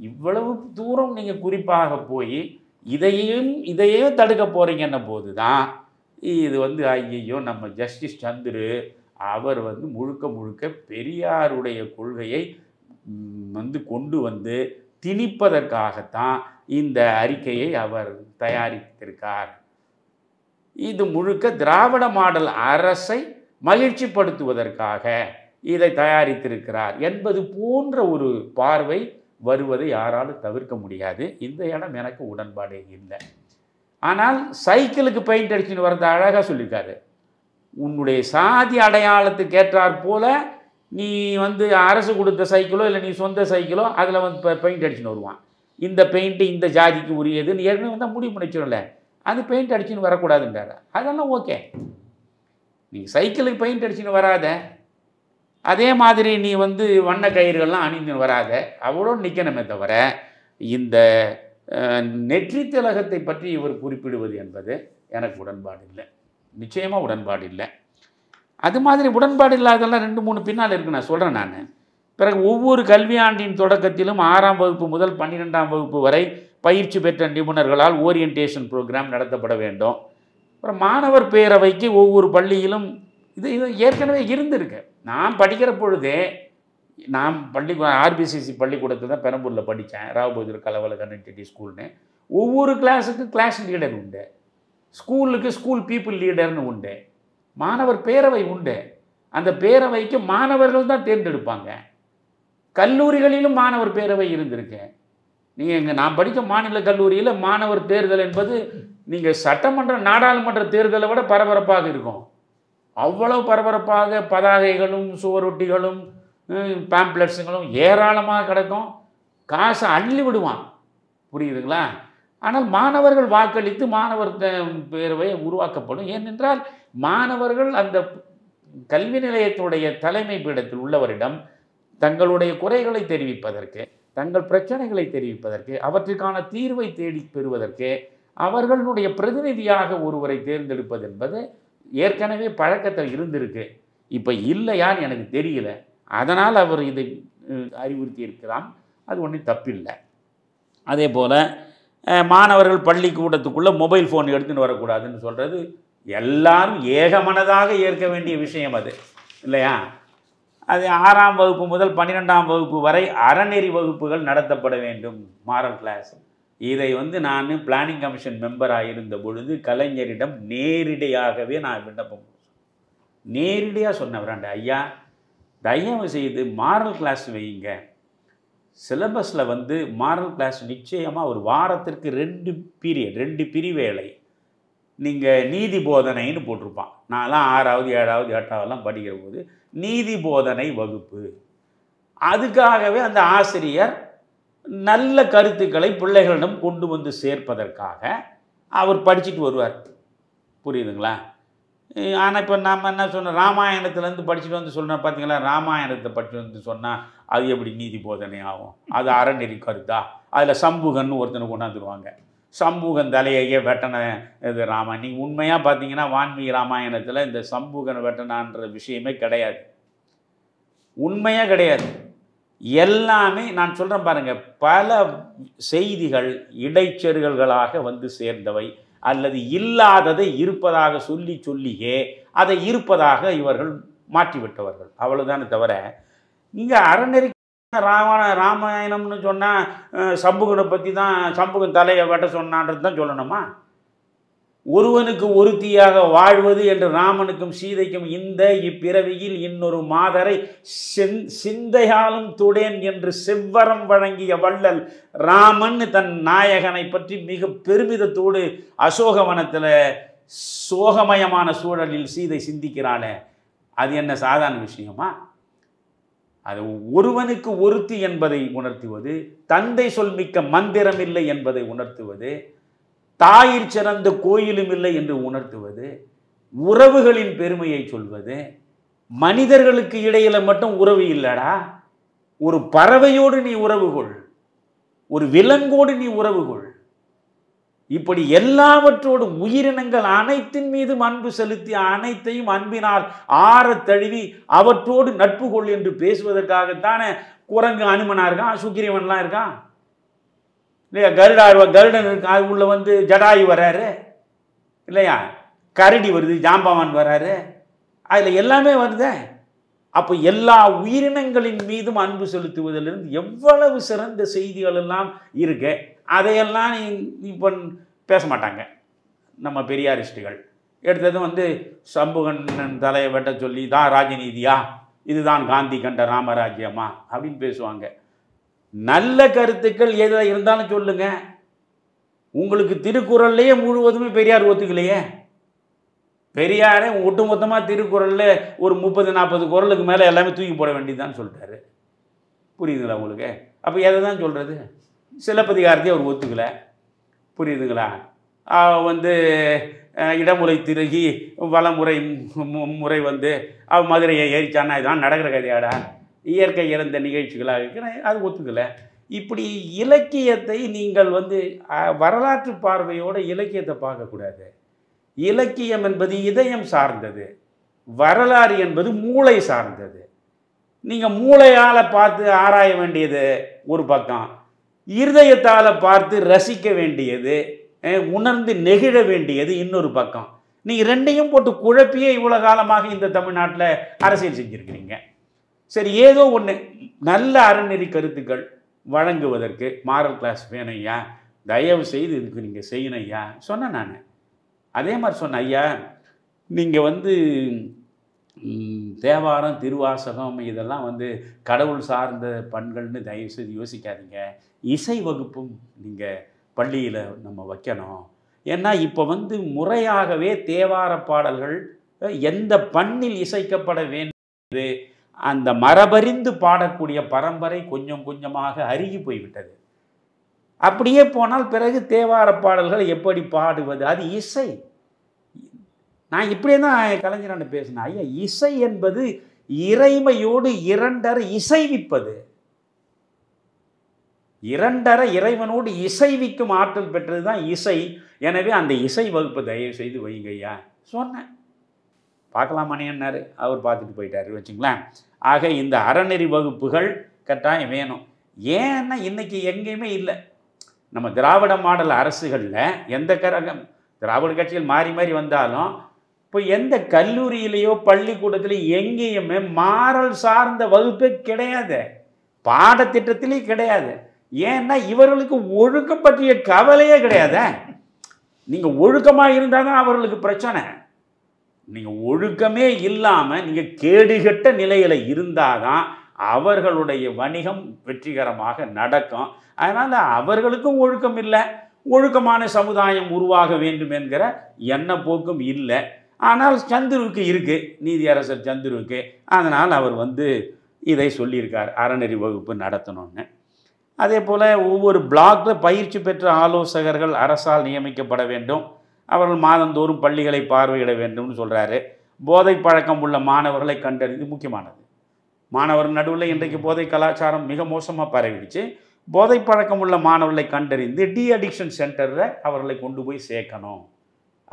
B: இவ்வளவு தூரம் நீங்கள் குறிப்பாக போய் இதையே தடுக்க போகிறீங்கன்ன போது தான் இது ஐயையோ நம்ம ஜஸ்டிஸ் சந்துரு அவர் முழுக்க பெரியாருடைய கொள்கையை கொண்டு திணிப்பதற்காகத்தான் இந்த அறிக்கையை அவர் தயாரித்திருக்கார். இது முழுக்க திராவிட மாடல் அரசை மகிழ்ச்சிப்படுத்துவதற்காக இதை தயாரித்திருக்கிறார் என்பது போன்ற ஒரு பார்வை வருவதை யாராலும் தவிர்க்க முடியாது. இந்த இடம் எனக்கு உடன்பாடே இல்லை. ஆனால் சைக்கிளுக்கு பெயிண்ட் அடிச்சுன்னு வரது அழகாக சொல்லியிருக்காரு. உன்னுடைய சாதி அடையாளத்துக்கு ஏற்றாற் போல நீ அரசு கொடுத்த சைக்கிளோ இல்லை நீ சொந்த சைக்கிளோ அதில் பெயிண்ட் அடிச்சுன்னு வருவான். இந்த பெயிண்ட்டு இந்த ஜாதிக்கு உரியதுன்னு ஏற்கனவே முடிவு பண்ணிச்சிடும்ல, அது பெயிண்ட் அடிச்சுன்னு வரக்கூடாதுன்றார். அதெல்லாம் ஓகே, நீ சைக்கிளுக்கு பெயிண்ட் அடிச்சுன்னு வராத, அதே மாதிரி நீ வந்து வண்ண கயிறுகள்லாம் அணிந்து வராத, அவளோடு நிற்கணுமே தவிர இந்த நெற்றி திலகத்தை பற்றி இவர் குறிப்பிடுவது என்பது எனக்கு உடன்பாடு இல்லை, நிச்சயமாக உடன்பாடு இல்லை. அது மாதிரி உடன்பாடு இல்லாதெல்லாம் 2-3 பின்னால் இருக்கு, நான் சொல்கிறேன். நான் பிறகு ஒவ்வொரு கல்வியாண்டின் தொடக்கத்திலும் 6ஆம் வகுப்பு முதல் 12ஆம் வகுப்பு வரை பயிற்சி பெற்ற நிபுணர்களால் ஓரியன்டேஷன் ப்ரோக்ராம் நடத்தப்பட வேண்டும். அப்புறம் மாணவர் பேரவைக்கு ஒவ்வொரு பள்ளியிலும் இது ஏற்கனவே இருந்திருக்கு. நான் படிக்கிற பொழுதே, நான் ஆர்பிசிசி பள்ளிக்கூடத்தில் தான் பெரம்பூரில் படித்தேன், ராவபுதூர் கலவல கன்வென்டிட்டி ஸ்கூல்னு. ஒவ்வொரு கிளாஸுக்கு கிளாஸ் லீடர் உண்டு, ஸ்கூலுக்கு ஸ்கூல் பீப்புள் லீடர்னு உண்டு, மாணவர் பேரவை உண்டு. அந்த பேரவைக்கு மாணவர்கள் தான் தேர்ந்தெடுப்பாங்க. கல்லூரிகளிலும் மாணவர் பேரவை இருந்திருக்கு. நீங்கள் நான் படித்த மாநில கல்லூரியில் மாணவர் தேர்தல் என்பது நீங்கள் சட்டமன்ற நாடாளுமன்ற தேர்தலை விட பரபரப்பாக இருக்கும். அவ்வளவு பரபரப்பாக பதாகைகளும் சுவரொட்டிகளும் பேம்ப்ளெட்ஸுங்களும் ஏராளமாக கிடக்கும். காசை அள்ளி விடுவான், புரியுதுங்களா? ஆனால் மாணவர்கள் வாக்களித்து மாணவர் பேரவை உருவாக்கப்படும். ஏனென்றால் மாணவர்கள் அந்த கல்வி நிலையத்துடைய தலைமை பீடத்தில் உள்ளவரிடம் தங்களுடைய குறைகளை தெரிவிப்பதற்கு, தங்கள் பிரச்சனைகளை தெரிவிப்பதற்கு, அவற்றுக்கான தீர்வை தேடி பெறுவதற்கு அவர்களுடைய பிரதிநிதியாக ஒருவரை தேர்ந்தெடுப்பது என்பது ஏற்கனவே பழக்கத்தில் இருந்திருக்கு. இப்போ இல்லையான்னு எனக்கு தெரியல. அதனால் அவர் இதை அறிவுறுத்தி இருக்கலாம். அது ஒன்றும் தப்பில்லை. அதே போல் மாணவர்கள் பள்ளிக்கூடத்துக்குள்ளே மொபைல் ஃபோன் எடுத்துன்னு வரக்கூடாதுன்னு சொல்கிறது எல்லாரும் ஏகமனதாக ஏற்க வேண்டிய விஷயம் அது, இல்லையா? அது 6ஆம் வகுப்பு முதல் 12ஆம் வகுப்பு வரை அறநெறி வகுப்புகள் நடத்தப்பட வேண்டும், மாரல் கிளாஸ். இதை வந்து நான் பிளானிங் கமிஷன் மெம்பராக இருந்த பொழுது கலைஞரிடம் நேரடியாகவே நான் விண்ணப்பம் நேரடியாக சொன்னவராண்ட, ஐயா தயவு செய்து மாரல் கிளாஸ் வையுங்க. சிலபஸில் வந்து மாரல் கிளாஸ் நிச்சயமாக ஒரு வாரத்திற்கு 2 பிரிவேளை நீங்கள் நீதி போதனைன்னு போட்டிருப்பான். நான்லாம் 6வது 7வது 8வதுலாம் படிக்கிற போது நீதி போதனை வகுப்பு. அதுக்காகவே அந்த ஆசிரியர் நல்ல கருத்துக்களை பிள்ளைகளிடம் கொண்டு வந்து சேர்ப்பதற்காக அவர் படிச்சுட்டு வருவார், புரியுதுங்களா? ஆனால் இப்போ நாம் என்ன சொன்னோம், ராமாயணத்துலேருந்து படிச்சுட்டு வந்து சொன்னால் பார்த்தீங்களா, ராமாயணத்தை படிச்சுட்டு வந்து சொன்னால் அது எப்படி நீதி போதனை ஆகும்? அது அறநெறி கருத்தா? அதில் சம்புகன்னு ஒருத்தனை கொண்டாந்துருவாங்க, சம்புகன் தலையையே வெட்டன இது ராமாயணம். நீங்கள் உண்மையாக பார்த்தீங்கன்னா வான்மீகி ராமாயணத்தில் இந்த சம்புகன் வெட்டனான்ற விஷயமே கிடையாது, உண்மையாக கிடையாது. எல்லாமே நான் சொல்கிறேன் பாருங்கள், பல செய்திகள் இடைச்செருகல்களாக வந்து சேர்ந்தவை, அல்லது இல்லாததை இருப்பதாக சொல்லியே அதை இருப்பதாக இவர்கள் மாற்றிவிட்டவர்கள், அவ்வளோதானே தவிர இங்கே அறநெறி ராமாயணம்னு சொன்னால் சம்புகனை பற்றி தான், சம்புகன் தலையை வெட்ட சொன்னான்றது தான் சொல்லணுமா? ஒருவனுக்கு ஒருத்தியாக வாழ்வது என்று ராமனுக்கும் சீதைக்கும் இந்த இப்பிறவியில் இன்னொரு மாதரை சிந்தையாலும் துடேன் என்று செவ்வரம் வழங்கிய வள்ளல் ராமன் தன் நாயகனை பற்றி மிக பெருமிதத்தோடு அசோகவனத்தில் சோகமயமான சூழலில் சீதை சிந்திக்கிறாளே, அது என்ன சாதாரண விஷயமா? அது ஒருவனுக்கு ஒருத்தி என்பதை உணர்த்துவது, தந்தை சொல்மிக்க மந்திரம் இல்லை என்பதை உணர்த்துவது, தாயிற் சிறந்த கோயிலும் இல்லை என்று உணர்த்துவது, உறவுகளின் பெருமையை சொல்வது. மனிதர்களுக்கு இடையில மட்டும் உறவு இல்லடா, ஒரு பறவையோடு நீ உறவு கொள், ஒரு விலங்கோடு நீ உறவு கொள். இப்படி எல்லாவற்றோடு உயிரினங்கள் அனைத்தின் மீதும் அன்பு செலுத்தி அனைத்தையும் அன்பினால் ஆற தழுவி அவற்றோடு நட்பு கொள் என்று பேசுவதற்காகத்தானே குரங்கு அனுமனா இருக்கான், சுக்கிரீவன்லாம் இருக்கான், இல்லையா? கருடன் இருக்கு, அது உள்ள வந்து ஜடாயு வராரு, இல்லையா? கரடி வருது, ஜாம்பவான் வராரு, அதில் எல்லாமே வருது. அப்போ எல்லா உயிரினங்களின் மீதும் அன்பு செலுத்துவதிலிருந்து எவ்வளவு சிறந்த செய்திகள் எல்லாம் இருக்கு. அதையெல்லாம் இப்போ பேச மாட்டாங்க நம்ம பெரியாரிஸ்டுகள். எடுத்தது வந்து சம்புகன் தலையை வெட்ட சொல்லி தான் ராஜநீதியா, இதுதான் காந்தி கண்ட ராமராஜ்யமா அப்படின்னு பேசுவாங்க. நல்ல கருத்துக்கள் எதை இருந்தாலும் சொல்லுங்க. உங்களுக்கு திருக்குறள்லையே முழுவதுமே பெரியார் ஒத்துக்கலையே. பெரியாரே ஒட்டுமொத்தமாக திருக்குறளில் ஒரு 30-40 குறளுக்கு மேலே எல்லாமே தூக்கி போட வேண்டியதுதான் சொல்லிட்டாரு, புரியுதுங்களா உங்களுக்கு? அப்போ எதை தான் சொல்கிறது? சிலப்பதிகாரத்தையும் அவர் ஒத்துக்கலை, புரியுதுங்களா? வந்து இடமுறை திருகி வளமுறை முறை வந்து மதுரையை ஏறிச்சானா இதெல்லாம் நடக்கிற கதையாடா, இயற்கை இறந்த நிகழ்ச்சிகளாக இருக்கிற அது ஒத்துக்கலை. இப்படி இலக்கியத்தை நீங்கள் வந்து வரலாற்று பார்வையோடு இலக்கியத்தை பார்க்கக்கூடாது. இலக்கியம் என்பது இதயம் சார்ந்தது, வரலாறு என்பது மூளை சார்ந்தது. நீங்கள் மூளையால் பார்த்து ஆராய வேண்டியது ஒரு பக்கம், இருதயத்தால் பார்த்து ரசிக்க வேண்டியது, உணர்ந்து நெகிழ வேண்டியது இன்னொரு பக்கம். நீங்கள் ரெண்டையும் போட்டு குழப்பியே இவ்வளோ காலமாக இந்த தமிழ்நாட்டில் அரசியல் செஞ்சுருக்கிறீங்க. சரி, ஏதோ ஒன்று நல்ல அறநெறி கருத்துக்கள் வழங்குவதற்கு மாரல் கிளாஸ் வேணும் ஐயா, தயவு செய்து இதுக்கு நீங்கள் செய்யணும் ஐயா சொன்னேன். நான் அதே மாதிரி சொன்னேன், ஐயா நீங்கள் வந்து தேவாரம் திருவாசகம் இதெல்லாம் வந்து கடவுள் சார்ந்த பண்கள்னு தயவு செய்து யோசிக்காதீங்க. இசை வகுப்பும் நீங்கள் பள்ளியில் நம்ம வைக்கணும். ஏன்னா இப்போ வந்து முறையாகவே தேவார பாடல்கள் எந்த பண்ணில் இசைக்கப்பட வேண்டியது அந்த மரபறிந்து பாடக்கூடிய பரம்பரை கொஞ்சம் கொஞ்சமாக அருகி போய்விட்டது. அப்படியே போனால் பிறகு தேவார பாடல்கள் எப்படி பாடுவது? அது இசை. நான் இப்படியே தான் கலைஞரான பேசினேன். ஐயா, இசை என்பது இறைமையோடு இரண்டரை இசைவிப்பது. இரண்டரை இறைவனோடு இசைவிக்கும் ஆற்றல் பெற்றது தான் இசை. எனவே அந்த இசை வகுப்பை தயவு செய்து வைங்க ஐயா சொன்னேன். பார்க்கலாம் மணியன்னார், அவர் பார்த்துட்டு போயிட்டார் வச்சுங்களேன். ஆக இந்த அறநெறி வகுப்புகள் கட்டாயம் வேணும். ஏன்னா இன்றைக்கி எங்கேயுமே இல்லை. நம்ம திராவிட மாடல் அரசுகளில் எந்த திராவிட கட்சிகள் மாறி மாறி வந்தாலும் இப்போ எந்த கல்லூரியிலேயோ பள்ளிக்கூடத்துலேயோ எங்கேயுமே மாறல் சார்ந்த வகுப்பே கிடையாது, பாடத்திட்டத்திலே கிடையாது. ஏன்னா இவர்களுக்கு ஒழுக்கம் பற்றிய கவலையே கிடையாது. நீங்கள் ஒழுக்கமாக இருந்தால் தான் அவர்களுக்கு பிரச்சனை. நீங்கள் ஒழுக்கமே இல்லாமல் நீங்கள் கேடுகட்ட நிலையில் இருந்தால் தான் அவர்களுடைய வணிகம் வெற்றிகரமாக நடக்கும். அதனால் அவர்களுக்கும் ஒழுக்கம் இல்லை, ஒழுக்கமான சமுதாயம் உருவாக வேண்டும் என்கிற எண்ண போக்கும் இல்லை. ஆனால் சந்துருவுக்கு இருக்குது, நீதியரசர் சந்துருவுக்கு. அதனால் அவர் வந்து இதை சொல்லியிருக்கார், அறநெறி வகுப்பு நடத்தணும்னு. அதே போல் ஒவ்வொரு பிளாக்கில் பயிற்சி பெற்ற ஆலோசகர்கள் அரசால் நியமிக்கப்பட வேண்டும். அவர்கள் மாதந்தோறும் பள்ளிகளை பார்வையிட வேண்டும்னு சொல்கிறாரு. போதை பழக்கம் உள்ள மாணவர்களை கண்டறிந்து, முக்கியமானது மாணவர் நடுவில் இன்றைக்கு போதை கலாச்சாரம் மிக மோசமாக பரவிடுச்சு. போதை பழக்கம் உள்ள மாணவர்களை கண்டறிந்து டி அடிக்ஷன் சென்டரில் அவர்களை கொண்டு போய் சேர்க்கணும்.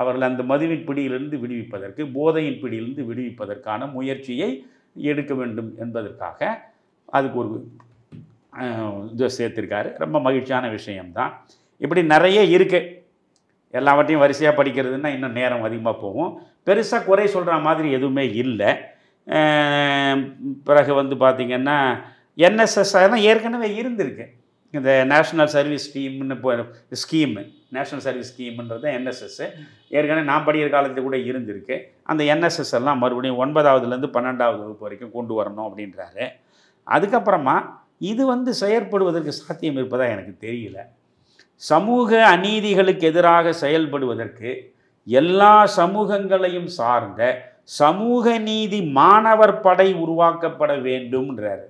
B: அவர்கள் அந்த மதுவின் பிடியிலிருந்து விடுவிப்பதற்கு, போதையின் பிடியிலிருந்து விடுவிப்பதற்கான முயற்சியை எடுக்க வேண்டும் என்பதற்காக அதுக்கு ஒரு இதை சேர்த்துருக்காரு. ரொம்ப மகிழ்ச்சியான விஷயம்தான். இப்படி நிறைய இருக்குது. எல்லாவற்றையும் வரிசையாக படிக்கிறதுன்னா இன்னும் நேரம் அதிகமாக போகும். பெருசாக குறை சொல்கிற மாதிரி எதுவுமே இல்லை. பிறகு வந்து பார்த்திங்கன்னா என்எஸ்எஸ் அதெல்லாம் ஏற்கனவே இருந்திருக்கு. இந்த national service scheme national service ஸ்கீம்ன்றது என்எஸ்எஸ் ஏற்கனவே நான் படிக்கிற காலத்தில் கூட இருந்திருக்கு. அந்த என்எஸ்எஸ் எல்லாம் மறுபடியும் 9ஆவதுலேருந்து 12ஆவது வகுப்பு வரைக்கும் கொண்டு வரணும் அப்படின்றாரு. அதுக்கப்புறமா இது வந்து செயற்படுவதற்கு சாத்தியம் இருப்பதாக எனக்கு தெரியல. சமூக அநீதிகளுக்கு எதிராக செயல்படுவதற்கு எல்லா சமூகங்களையும் சார்ந்த சமூக நீதி மாணவர் படை உருவாக்கப்பட வேண்டும்ன்றாரு.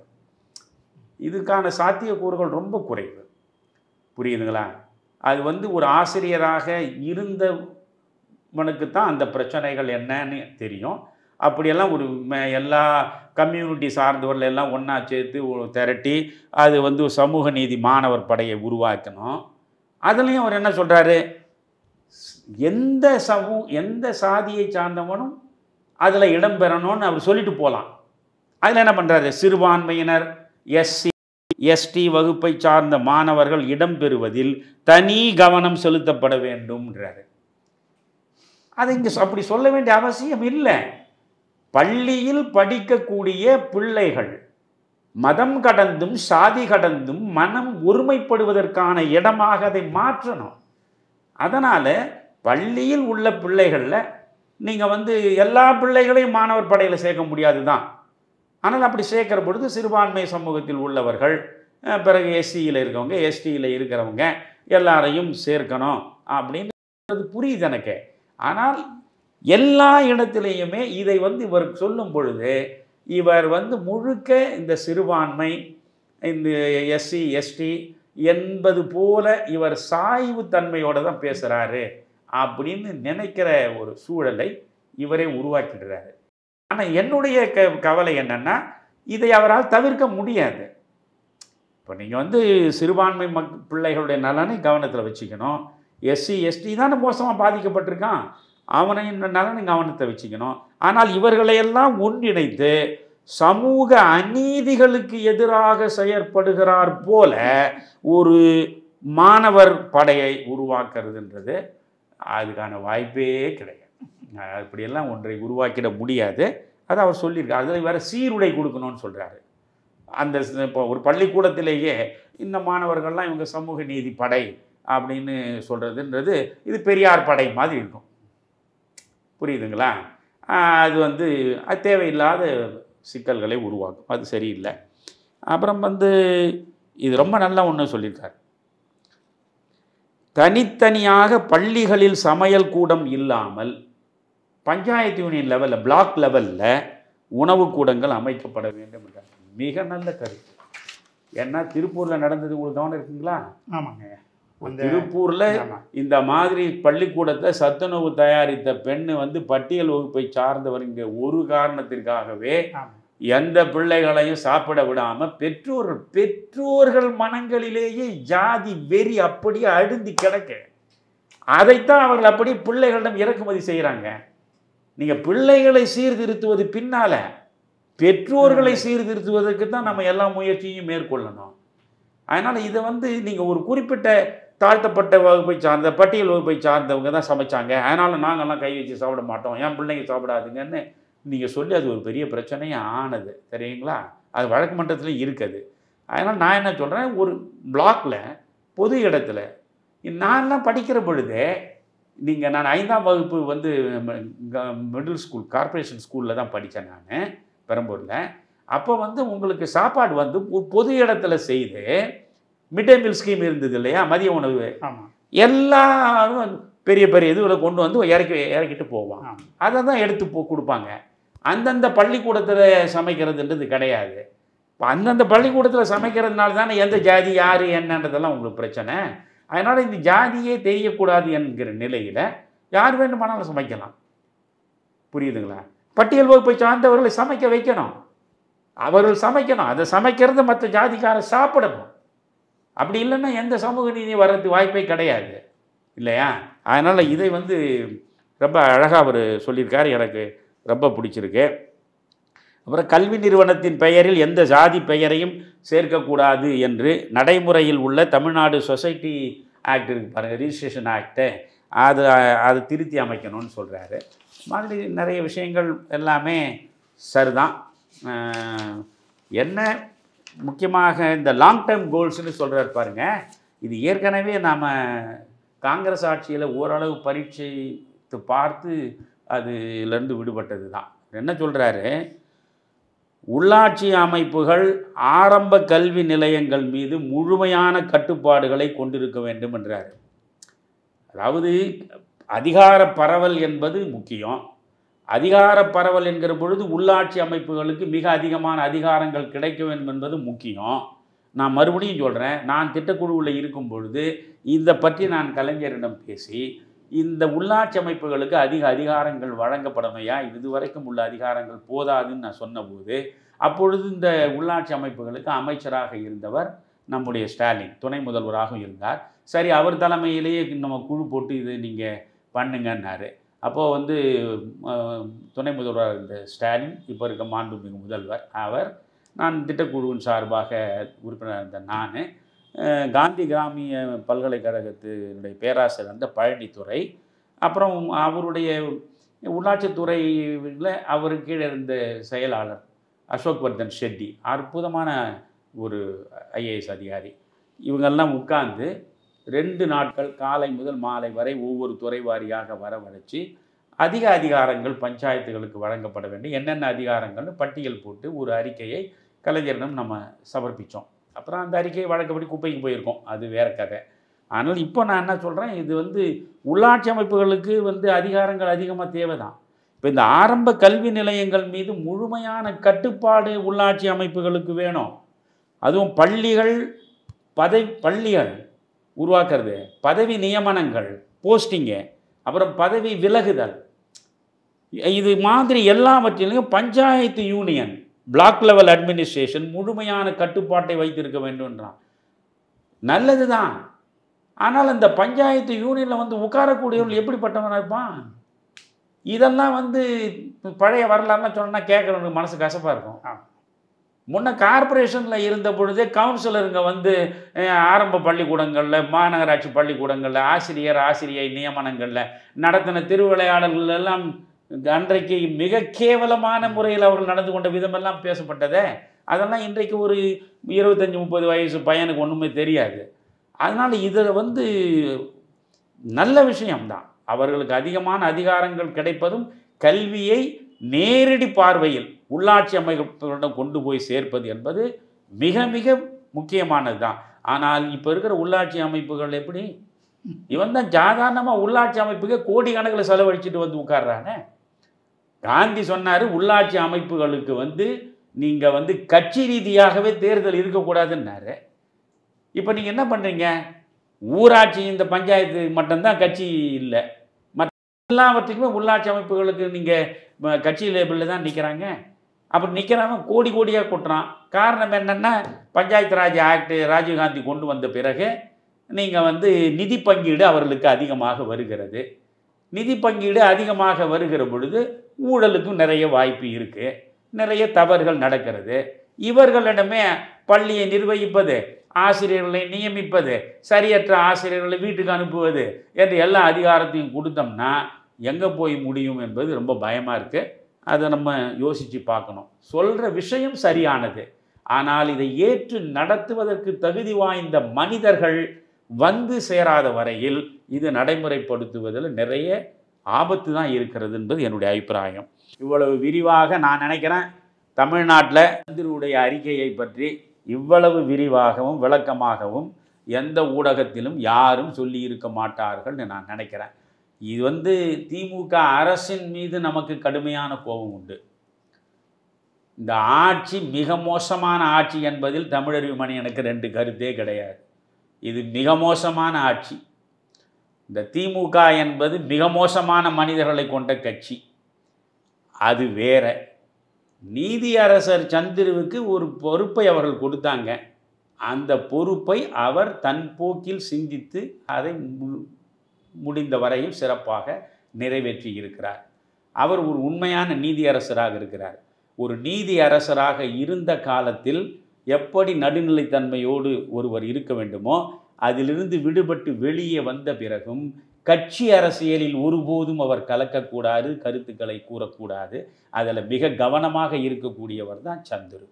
B: இதுக்கான சாத்தியக்கூறுகள் ரொம்ப குறைவு. புரியுதுங்களா? அது வந்து ஒரு ஆசிரியராக இருந்தவனுக்கு தான் அந்த பிரச்சனைகள் என்னன்னு தெரியும். அப்படியெல்லாம் ஒரு எல்லா கம்யூனிட்டி சார்ந்தவர்கள் எல்லாம் ஒன்றா சேர்த்து திரட்டி அது வந்து சமூக நீதி மாணவர் படையை உருவாக்கணும். அதுலேயும் அவர் என்ன சொல்கிறாரு, எந்த சாதியை சார்ந்தவனும் அதில் இடம்பெறணும்னு அவர் சொல்லிட்டு போகலாம். அதில் என்ன பண்ணுறாரு, சிறுபான்மையினர் எஸ்சி எஸ்டி வகுப்பை சார்ந்த மாணவர்கள் இடம்பெறுவதில் தனி கவனம் செலுத்தப்பட வேண்டும்ன்றாரு. அது இங்கே அப்படி சொல்ல வேண்டிய அவசியம் இல்லை. பள்ளியில் படிக்கக்கூடிய பிள்ளைகள் மதம் கடந்தும் சாதி கடந்தும் மனம் ஒருமைப்படுவதற்கான இடமாக அதை மாற்றணும். அதனால் பள்ளியில் உள்ள பிள்ளைகளில் நீங்கள் வந்து எல்லா பிள்ளைகளையும் மாணவர் படையில் சேர்க்க முடியாது தான். ஆனால் அப்படி சேர்க்கிற பொழுது சிறுபான்மை சமூகத்தில் உள்ளவர்கள், பிறகு எஸ்சியில் இருக்கவங்க, எஸ்டியில் இருக்கிறவங்க எல்லாரையும் சேர்க்கணும் அப்படின்றது புரியுது எனக்கு. ஆனால் எல்லா இடத்திலையுமே இதை வந்து இவர் சொல்லும் பொழுது இவர் வந்து முழுக்க இந்த சிறுபான்மை, இந்த எஸ்சி எஸ்டி என்பது போல இவர் சாய்வு தன்மையோடு தான் பேசுகிறாரு அப்படின்னு நினைக்கிற ஒரு சூழலை இவரே உருவாக்கிடுறாரு. ஆனால் என்னுடைய கவலை என்னென்னா, இதை அவரால் தவிர்க்க முடியாது. இப்போ நீங்கள் வந்து சிறுபான்மை பிள்ளைகளுடைய நலனை கவனத்தில் வச்சுக்கணும். எஸ்சி எஸ்டி தானே மோசமாக பாதிக்கப்பட்டிருக்கான், அவனையும் நலனை கவனத்தை வச்சுக்கணும். ஆனால் இவர்களையெல்லாம் ஒன்றிணைத்து சமூக அநீதிகளுக்கு எதிராக செயற்படுகிறார் போல ஒரு மாணவர் படையை உருவாக்குறதுன்றது அதுக்கான வாய்ப்பே கிடையாது. அப்படியெல்லாம் ஒன்றை உருவாக்கிட முடியாது. அது அவர் சொல்லியிருக்காரு. அதில் வேறு சீருடை கொடுக்கணும்னு சொல்கிறாரு. அந்த இப்போ ஒரு பள்ளிக்கூடத்திலேயே இந்த மாணவர்கள்லாம் இவங்க சமூக நீதி படை அப்படின்னு சொல்கிறதுன்றது இது பெரியார் படை மாதிரி இருக்கும். புரியுதுங்களா? அது வந்து அது தேவையில்லாத சிக்கல்களை உருவாக்கும். அது சரியில்லை. அப்புறம் வந்து இது ரொம்ப நல்லா ஒன்று சொல்லியிருக்கார். தனித்தனியாக பள்ளிகளில் சமையல் கூடம் இல்லாமல் பஞ்சாயத்து யூனியன் லெவலில், பிளாக் லெவலில் உணவு கூடங்கள் அமைக்கப்பட வேண்டும் என்றார். மிக நல்ல கருத்து. ஏன்னா திருப்பூரில் நடந்தது உங்களுக்கு கவனம் இருக்குங்களா?
C: ஆமாங்க.
B: திருப்பூரில் இந்த மாதிரி பள்ளிக்கூடத்தை சத்துணவு தயாரித்த பெண்ணு வந்து பட்டியல் வகுப்பை சார்ந்தவர். இங்கே ஒரு காரணத்திற்காகவே எந்த பிள்ளைகளையும் சாப்பிட விடாமல் பெற்றோர்கள் மனங்களிலேயே ஜாதி வெறி அப்படியே அழுந்தி கிடக்க, அதைத்தான் அவர்கள் அப்படி பிள்ளைகளிடம் இறக்குமதி செய்கிறாங்க. நீங்கள் பிள்ளைகளை சீர்திருத்துவது பின்னால் பெற்றோர்களை சீர்திருத்துவதற்கு தான் நம்ம எல்லா முயற்சியும் மேற்கொள்ளணும். அதனால் இதை வந்து நீங்கள் ஒரு குறிப்பிட்ட தாழ்த்தப்பட்ட வகுப்பை சார்ந்த பட்டியல் வகுப்பை சார்ந்தவங்க தான் சமைச்சாங்க, அதனால் நாங்கள்லாம் கை வச்சு சாப்பிட மாட்டோம், என் பிள்ளைங்க சாப்பிடாதுங்கன்னு நீங்கள் சொல்லி அது ஒரு பெரிய பிரச்சனையே ஆனது. தெரியுங்களா? அது வழக்கு மன்றத்துலையும் இருக்குது. அதனால் நான் என்ன சொல்கிறேன், ஒரு பிளாக்கில் பொது இடத்துல நான்லாம் படிக்கிற பொழுது நான் 5ஆம் வகுப்பு வந்து மிடில் ஸ்கூல் கார்ப்பரேஷன் ஸ்கூலில் தான் படித்தேன் நான் பெரம்பூரில். அப்போ வந்து உங்களுக்கு சாப்பாடு வந்து பொது இடத்துல செய்து மிட் டே மீல் ஸ்கீம் இருந்தது இல்லையா, மதிய உணவு. எல்லாரும் பெரிய பெரிய இதுவில் கொண்டு வந்து இறக்கிட்டு போவாங்க. அதை தான் எடுத்து கொடுப்பாங்க. அந்தந்த பள்ளிக்கூடத்தில் சமைக்கிறதுன்றது கிடையாது. இப்போ அந்தந்த பள்ளிக்கூடத்தில் சமைக்கிறதுனால தானே எந்த ஜாதி யார் என்னன்றதெல்லாம் உங்களுக்கு பிரச்சனை. அதனால் இந்த ஜாதியே தெரியக்கூடாது என்கிற நிலையில் யார் வேண்டுமானாலும் சமைக்கலாம். புரியுதுங்களா? பட்டியல் வகுப்பை சார்ந்தவர்களை சமைக்க வைக்கணும், அவர்கள் சமைக்கணும். அதை சமைக்கிறத மற்ற ஜாதிக்காரர் சாப்பிடணும். அப்படி இல்லைன்னா எந்த சமூக நீதி வர்றதுக்கு வாய்ப்பே கிடையாது இல்லையா? அதனால் இதை வந்து ரொம்ப அழகாக அவர் சொல்லியிருக்கார், எனக்கு ரொம்ப பிடிச்சிருக்கு. அப்புறம் கல்வி நிறுவனத்தின் பெயரில் எந்த ஜாதி பெயரையும் சேர்க்கக்கூடாது என்று நடைமுறையில் உள்ள தமிழ்நாடு சொசைட்டி ஆக்ட் இருக்கு பாருங்கள், ரிஜிஸ்ட்ரேஷன் ஆக்டு, அது திருத்தி அமைக்கணும்னு சொல்கிறாரு. மாதிரி நிறைய விஷயங்கள் எல்லாமே சரிதான். என்ன முக்கியமாக இந்த லாங் டேர்ம் கோல்ஸ்னு சொல்கிறார் பாருங்கள், இது ஏற்கனவே நாம் காங்கிரஸ் ஆட்சியில் ஓரளவு பரீட்சைத்து பார்த்து அதுலேருந்து விடுபட்டது தான். என்ன சொல்கிறாரு, உள்ளாட்சி அமைப்புகள் ஆரம்ப கல்வி நிலையங்கள் மீது முழுமையான கட்டுப்பாடுகளை கொண்டிருக்க வேண்டும் என்றார். அதாவது அதிகார பரவல் என்பது முக்கியம். அதிகார பரவல் என்கிற பொழுது உள்ளாட்சி அமைப்புகளுக்கு மிக அதிகமான அதிகாரங்கள் கிடைக்க வேண்டும் என்பது முக்கியம். நான் மறுபடியும் சொல்கிறேன், நான் திட்டக்குழுவில் இருக்கும் பொழுது இதை பற்றி நான் கலைஞரிடம் பேசி இந்த உள்ளாட்சி அமைப்புகளுக்கு அதிக அதிகாரங்கள் வழங்கப்படமையா, இதுவரைக்கும் உள்ள அதிகாரங்கள் போதாதுன்னு நான் சொன்னபோது அப்பொழுது இந்த உள்ளாட்சி அமைப்புகளுக்கு அமைச்சராக இருந்தவர் நம்முடைய ஸ்டாலின் துணை முதல்வராகவும் இருந்தார். சரி, அவர் தலைமையிலேயே நம்ம குழு போட்டு இது நீங்கள் பண்ணுங்கன்னாரு. அப்போது வந்து துணை முதல்வராக இருந்த ஸ்டாலின், இப்போ இருக்க மாண்புமிகு முதல்வர் அவர், நான் திட்டக்குழுவின் சார்பாக உறுப்பினர் இருந்த நான், காந்தி கிராமிய பல்கலைக்கழகத்தினுடைய பேராசிரியர் அந்த பழனித்துறை, அப்புறம் அவருடைய உள்ளாட்சித்துறையில் அவருக்கு கீழே இருந்த செயலாளர் அசோக் வர்தன் ஷெட்டி, அற்புதமான ஒரு ஐஏஎஸ் அதிகாரி. இவங்கெல்லாம் உட்கார்ந்து 2 நாட்கள் காலை முதல் மாலை வரை ஒவ்வொரு துறை வாரியாக வரவழைச்சி அதிக அதிகாரங்கள் பஞ்சாயத்துகளுக்கு வழங்கப்பட வேண்டும், என்னென்ன அதிகாரங்கள்னு பட்டியல் போட்டு ஒரு அறிக்கையை கலைஞரிடம் நம்ம சமர்ப்பித்தோம். அப்புறம் அந்த அறிக்கையை வழக்கப்படி குப்பைக்கு போயிருக்கோம், அது வேறு கதை. ஆனால் இப்போ நான் என்ன சொல்கிறேன், இது வந்து உள்ளாட்சி அமைப்புகளுக்கு வந்து அதிகாரங்கள் அதிகமாக தேவை தான். இப்போ இந்த ஆரம்ப கல்வி நிலையங்கள் மீது முழுமையான கட்டுப்பாடு உள்ளாட்சி அமைப்புகளுக்கு வேணும். அதுவும் பள்ளிகள் உருவாக்குறது, பதவி நியமனங்கள், போஸ்டிங்கு, அப்புறம் பதவி விலகுதல், இது மாதிரி எல்லாவற்றிலும் panchayat union, block level administration முழுமையான கட்டுப்பாட்டை வைத்திருக்க வேண்டும்ன்றான். நல்லது தான். ஆனால் அந்த பஞ்சாயத்து யூனியனில் வந்து உட்காரக்கூடியவர்கள் எப்படிப்பட்டவனாக இருப்பான்? இதெல்லாம் வந்து பழைய வரலாறுலாம் சொன்னால் கேட்குறவனுக்கு மனசு கசப்பாக இருக்கும். முன்ன கார்பரேஷனில் இருந்த பொழுதே கவுன்சிலருங்க வந்து ஆரம்ப பள்ளிக்கூடங்களில், மாநகராட்சி பள்ளிக்கூடங்களில், ஆசிரியை நியமனங்களில் நடத்தின திருவிளையாடல்கள் எல்லாம் அன்றைக்கு மிக கேவலமான முறையில் அவர்கள் நடந்து கொண்ட விதமெல்லாம் பேசப்பட்டதே. அதெல்லாம் இன்றைக்கு ஒரு 25-30 வயசு பையனுக்கு ஒன்றுமே தெரியாது. அதனால் இதில் வந்து நல்ல விஷயம்தான். அவர்களுக்கு அதிகமான அதிகாரங்கள் கிடைப்பதும் கல்வியை நேரடி பார்வையில் உள்ளாட்சி அமைப்புகளிடம் கொண்டு போய் சேர்ப்பது என்பது மிக மிக முக்கியமானது தான். ஆனால் இப்போ இருக்கிற உள்ளாட்சி அமைப்புகள் எப்படி? இவன் தான் சாதாரணமாக உள்ளாட்சி அமைப்புக்கு கோடிக்கணக்கில் செலவழிச்சிட்டு வந்து உட்கார்றானே. காந்தி சொன்னார், உள்ளாட்சி அமைப்புகளுக்கு வந்து நீங்கள் வந்து கட்சி ரீதியாகவே தேர்தல் இருக்கக்கூடாதுன்னாரு. இப்போ நீங்கள் என்ன பண்ணுறீங்க? ஊராட்சி இந்த பஞ்சாயத்து மட்டும்தான் கட்சி இல்லை, மற்ற எல்லாவற்றுக்குமே உள்ளாட்சி அமைப்புகளுக்கு நீங்கள் கட்சி லேபிளில் தான் நிற்கிறாங்க. அப்படி நிற்கிறவன் கோடி கோடியாக கொட்டுறான். காரணம் என்னென்னா, பஞ்சாயத்து ராஜ் ஆக்ட் ராஜீவ்காந்தி கொண்டு வந்த பிறகு நீங்கள் வந்து நிதி பங்கீடு அவர்களுக்கு அதிகமாக வருகிறது. நிதி பங்கீடு அதிகமாக வருகிற பொழுது ஊழலுக்கும் நிறைய வாய்ப்பு இருக்குது, நிறைய தவறுகள் நடக்கிறது. இவர்களிடமே பள்ளியை நிர்வகிப்பது, ஆசிரியர்களை நியமிப்பது, சரியற்ற ஆசிரியர்களை வீட்டுக்கு அனுப்புவது என்று எல்லா அதிகாரத்தையும் கொடுத்தோம்னா எங்கே போய் முடியும் என்பது ரொம்ப பயமாக இருக்குது. அதை நம்ம யோசித்து பார்க்கணும். சொல்கிற விஷயம் சரியானது, ஆனால் இதை ஏற்று நடத்துவதற்கு தகுதி வாய்ந்த மனிதர்கள் வந்து சேராத வரையில் இது நடைமுறைப்படுத்துவதில் நிறைய ஆபத்து தான் இருக்கிறது என்பது என்னுடைய அபிப்பிராயம். இவ்வளவு விரிவாக நான் நினைக்கிறேன் தமிழ்நாட்டில் சந்திரனுடைய அறிக்கையை பற்றி இவ்வளவு விரிவாகவும் விளக்கமாகவும் எந்த ஊடகத்திலும் யாரும் சொல்லி இருக்க மாட்டார்கள்னு நான் நினைக்கிறேன். இது வந்து திமுக அரசின் மீது நமக்கு கடுமையான கோபம் உண்டு. இந்த ஆட்சி மிக மோசமான ஆட்சி என்பதில் தமிழறிவு மணியனுக்கு 2 கருத்தே கிடையாது. இது மிக மோசமான ஆட்சி. இந்த திமுக என்பது மிக மோசமான மனிதர்களை கொண்ட கட்சி, அது வேற. நீதியரசர் சந்திருவுக்கு ஒரு பொறுப்பை அவர்கள் கொடுத்தாங்க. அந்த பொறுப்பை அவர் தன் போக்கில் சிந்தித்து அதை முடிந்த வரையில் சிறப்பாக நிறைவேற்றி இருக்கிறார். அவர் ஒரு உண்மையான நீதியரசராக இருக்கிறார். ஒரு நீதியரசராக இருந்த காலத்தில் எப்படி நடுநிலைத்தன்மையோடு ஒருவர் இருக்க வேண்டுமோ அதிலிருந்து விடுபட்டு வெளியே வந்த பிறகும் கட்சி அரசியலில் ஒருபோதும் அவர் கலக்கக்கூடாது, கருத்துக்களை கூறக்கூடாது. அதில் மிக கவனமாக இருக்கக்கூடியவர் தான் சந்துரு.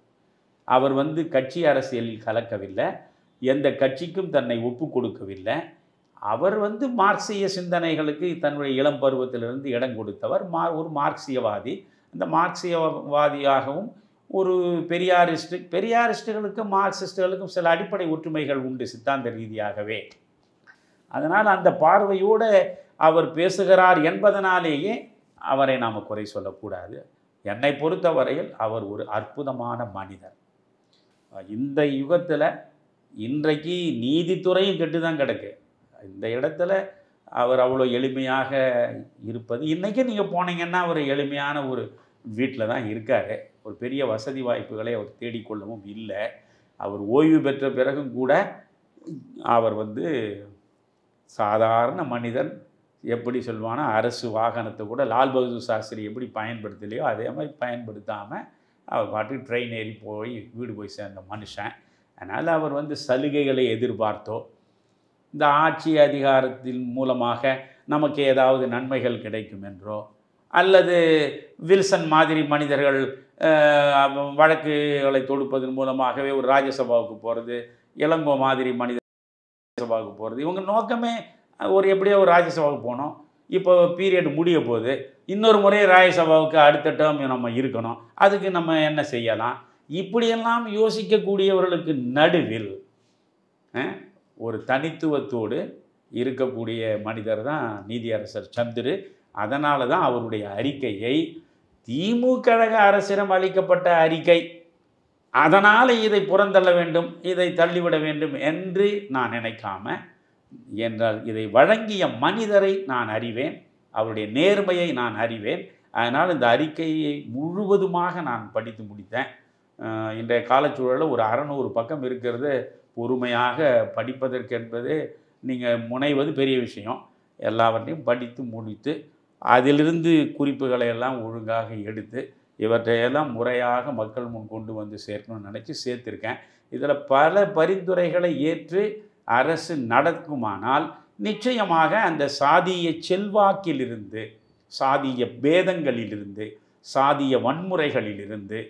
B: அவர் வந்து கட்சி அரசியலில் கலக்கவில்லை, எந்த கட்சிக்கும் தன்னை ஒப்பு கொடுக்கவில்லை. அவர் வந்து மார்க்சிய சிந்தனைகளுக்கு தன்னுடைய இளம் பருவத்திலிருந்து இடம் கொடுத்தவர். ஒரு மார்க்சியவாதி. அந்த மார்க்சியவாதியாகவும் ஒரு பெரியாரிஸ்டுகளுக்கும் மார்க்சிஸ்டுகளுக்கும் சில அடிப்படை ஒற்றுமைகள் உண்டு சித்தாந்த ரீதியாகவே. அதனால் அந்த பார்வையோடு அவர் பேசுகிறார் என்பதனாலேயே அவரை நாம் குறை சொல்லக்கூடாது. என்னை பொறுத்தவரையில் அவர் ஒரு அற்புதமான மனிதர். இந்த யுகத்தில் இன்றைக்கு நீதித்துறையும் கெட்டு தான் கிடக்கு. இந்த இடத்துல அவர் அவ்வளோ எளிமையாக இருப்பது, இன்றைக்கி நீங்கள் போனீங்கன்னா அவர் எளிமையான ஒரு வீட்டில் தான் இருக்கார். ஒரு பெரிய வசதி வாய்ப்புகளை அவர் தேடிக்கொள்ளவும் இல்லை. அவர் ஓய்வு பெற்ற பிறகும் கூட அவர் வந்து சாதாரண மனிதன். எப்படி சொல்வானா, அரசு வாகனத்தை கூட லால் பகதூர் சாஸ்திரி எப்படி பயன்படுத்தலையோ அதே மாதிரி பயன்படுத்தாமல் அவர் பாட்டுக்கு ட்ரெயின் ஏறி போய் வீடு போய் சேர்ந்த மனுஷன். அதனால் அவர் வந்து சலுகைகளை எதிர்பார்த்தோ இந்த ஆட்சி அதிகாரத்தின் மூலமாக நமக்கு ஏதாவது நன்மைகள் கிடைக்கும் என்றோ, அல்லது வில்சன் மாதிரி மனிதர்கள் வழக்குகளை தொடுப்பதன் மூலமாகவே ஒரு ராஜ்யசபாவுக்கு போகிறது, இளங்கோ மாதிரி மனிதர் ராஜ்யசபாவுக்கு போகிறது, இவங்க நோக்கமே ஒரு எப்படியோ ஒரு ராஜ்யசபாவுக்கு போனோம், இப்போ பீரியட் முடிய போகுது, இன்னொரு முறை ராஜ்யசபாவுக்கு அடுத்த டேர்ம் நம்ம இருக்கணும், அதுக்கு நம்ம என்ன செய்யலாம், இப்படியெல்லாம் யோசிக்கக்கூடியவர்களுக்கு நடுவில் ஒரு தனித்துவத்தோடு இருக்கக்கூடிய மனிதர் தான் நீதியரசர் சந்துரு. அதனால தான் அவருடைய அறிக்கையை திமுக அரசிடம் அளிக்கப்பட்ட அறிக்கை, அதனால் இதை புறந்தள்ள வேண்டும், இதை தள்ளிவிட வேண்டும் என்று நான் நினைக்காம, என்றால் இதை வழங்கிய மனிதரை நான் அறிவேன். அவருடைய நேர்மையை நான் அறிவேன். அதனால் இந்த அறிக்கையை முழுவதுமாக நான் படித்து முடித்தேன். இன்றைய காலச்சூழலில் ஒரு 600 பக்கம் இருக்கிறது பொறுமையாக படிப்பதற்கு என்பது நீங்கள் முனைவது பெரிய விஷயம். எல்லாவற்றையும் படித்து முடித்து அதிலிருந்து குறிப்புகளை எல்லாம் ஒழுங்காக எடுத்து இவற்றையெல்லாம் முறையாக மக்கள் முன் கொண்டு வந்து சேர்க்கணும்னு நினச்சி சேர்த்துருக்கேன். இதில் பல பரிந்துரைகளை ஏற்று அரசு நடக்குமானால் நிச்சயமாக அந்த சாதிய செல்வாக்கிலிருந்து, சாதிய பேதங்களிலிருந்து, சாதிய வன்முறைகளிலிருந்து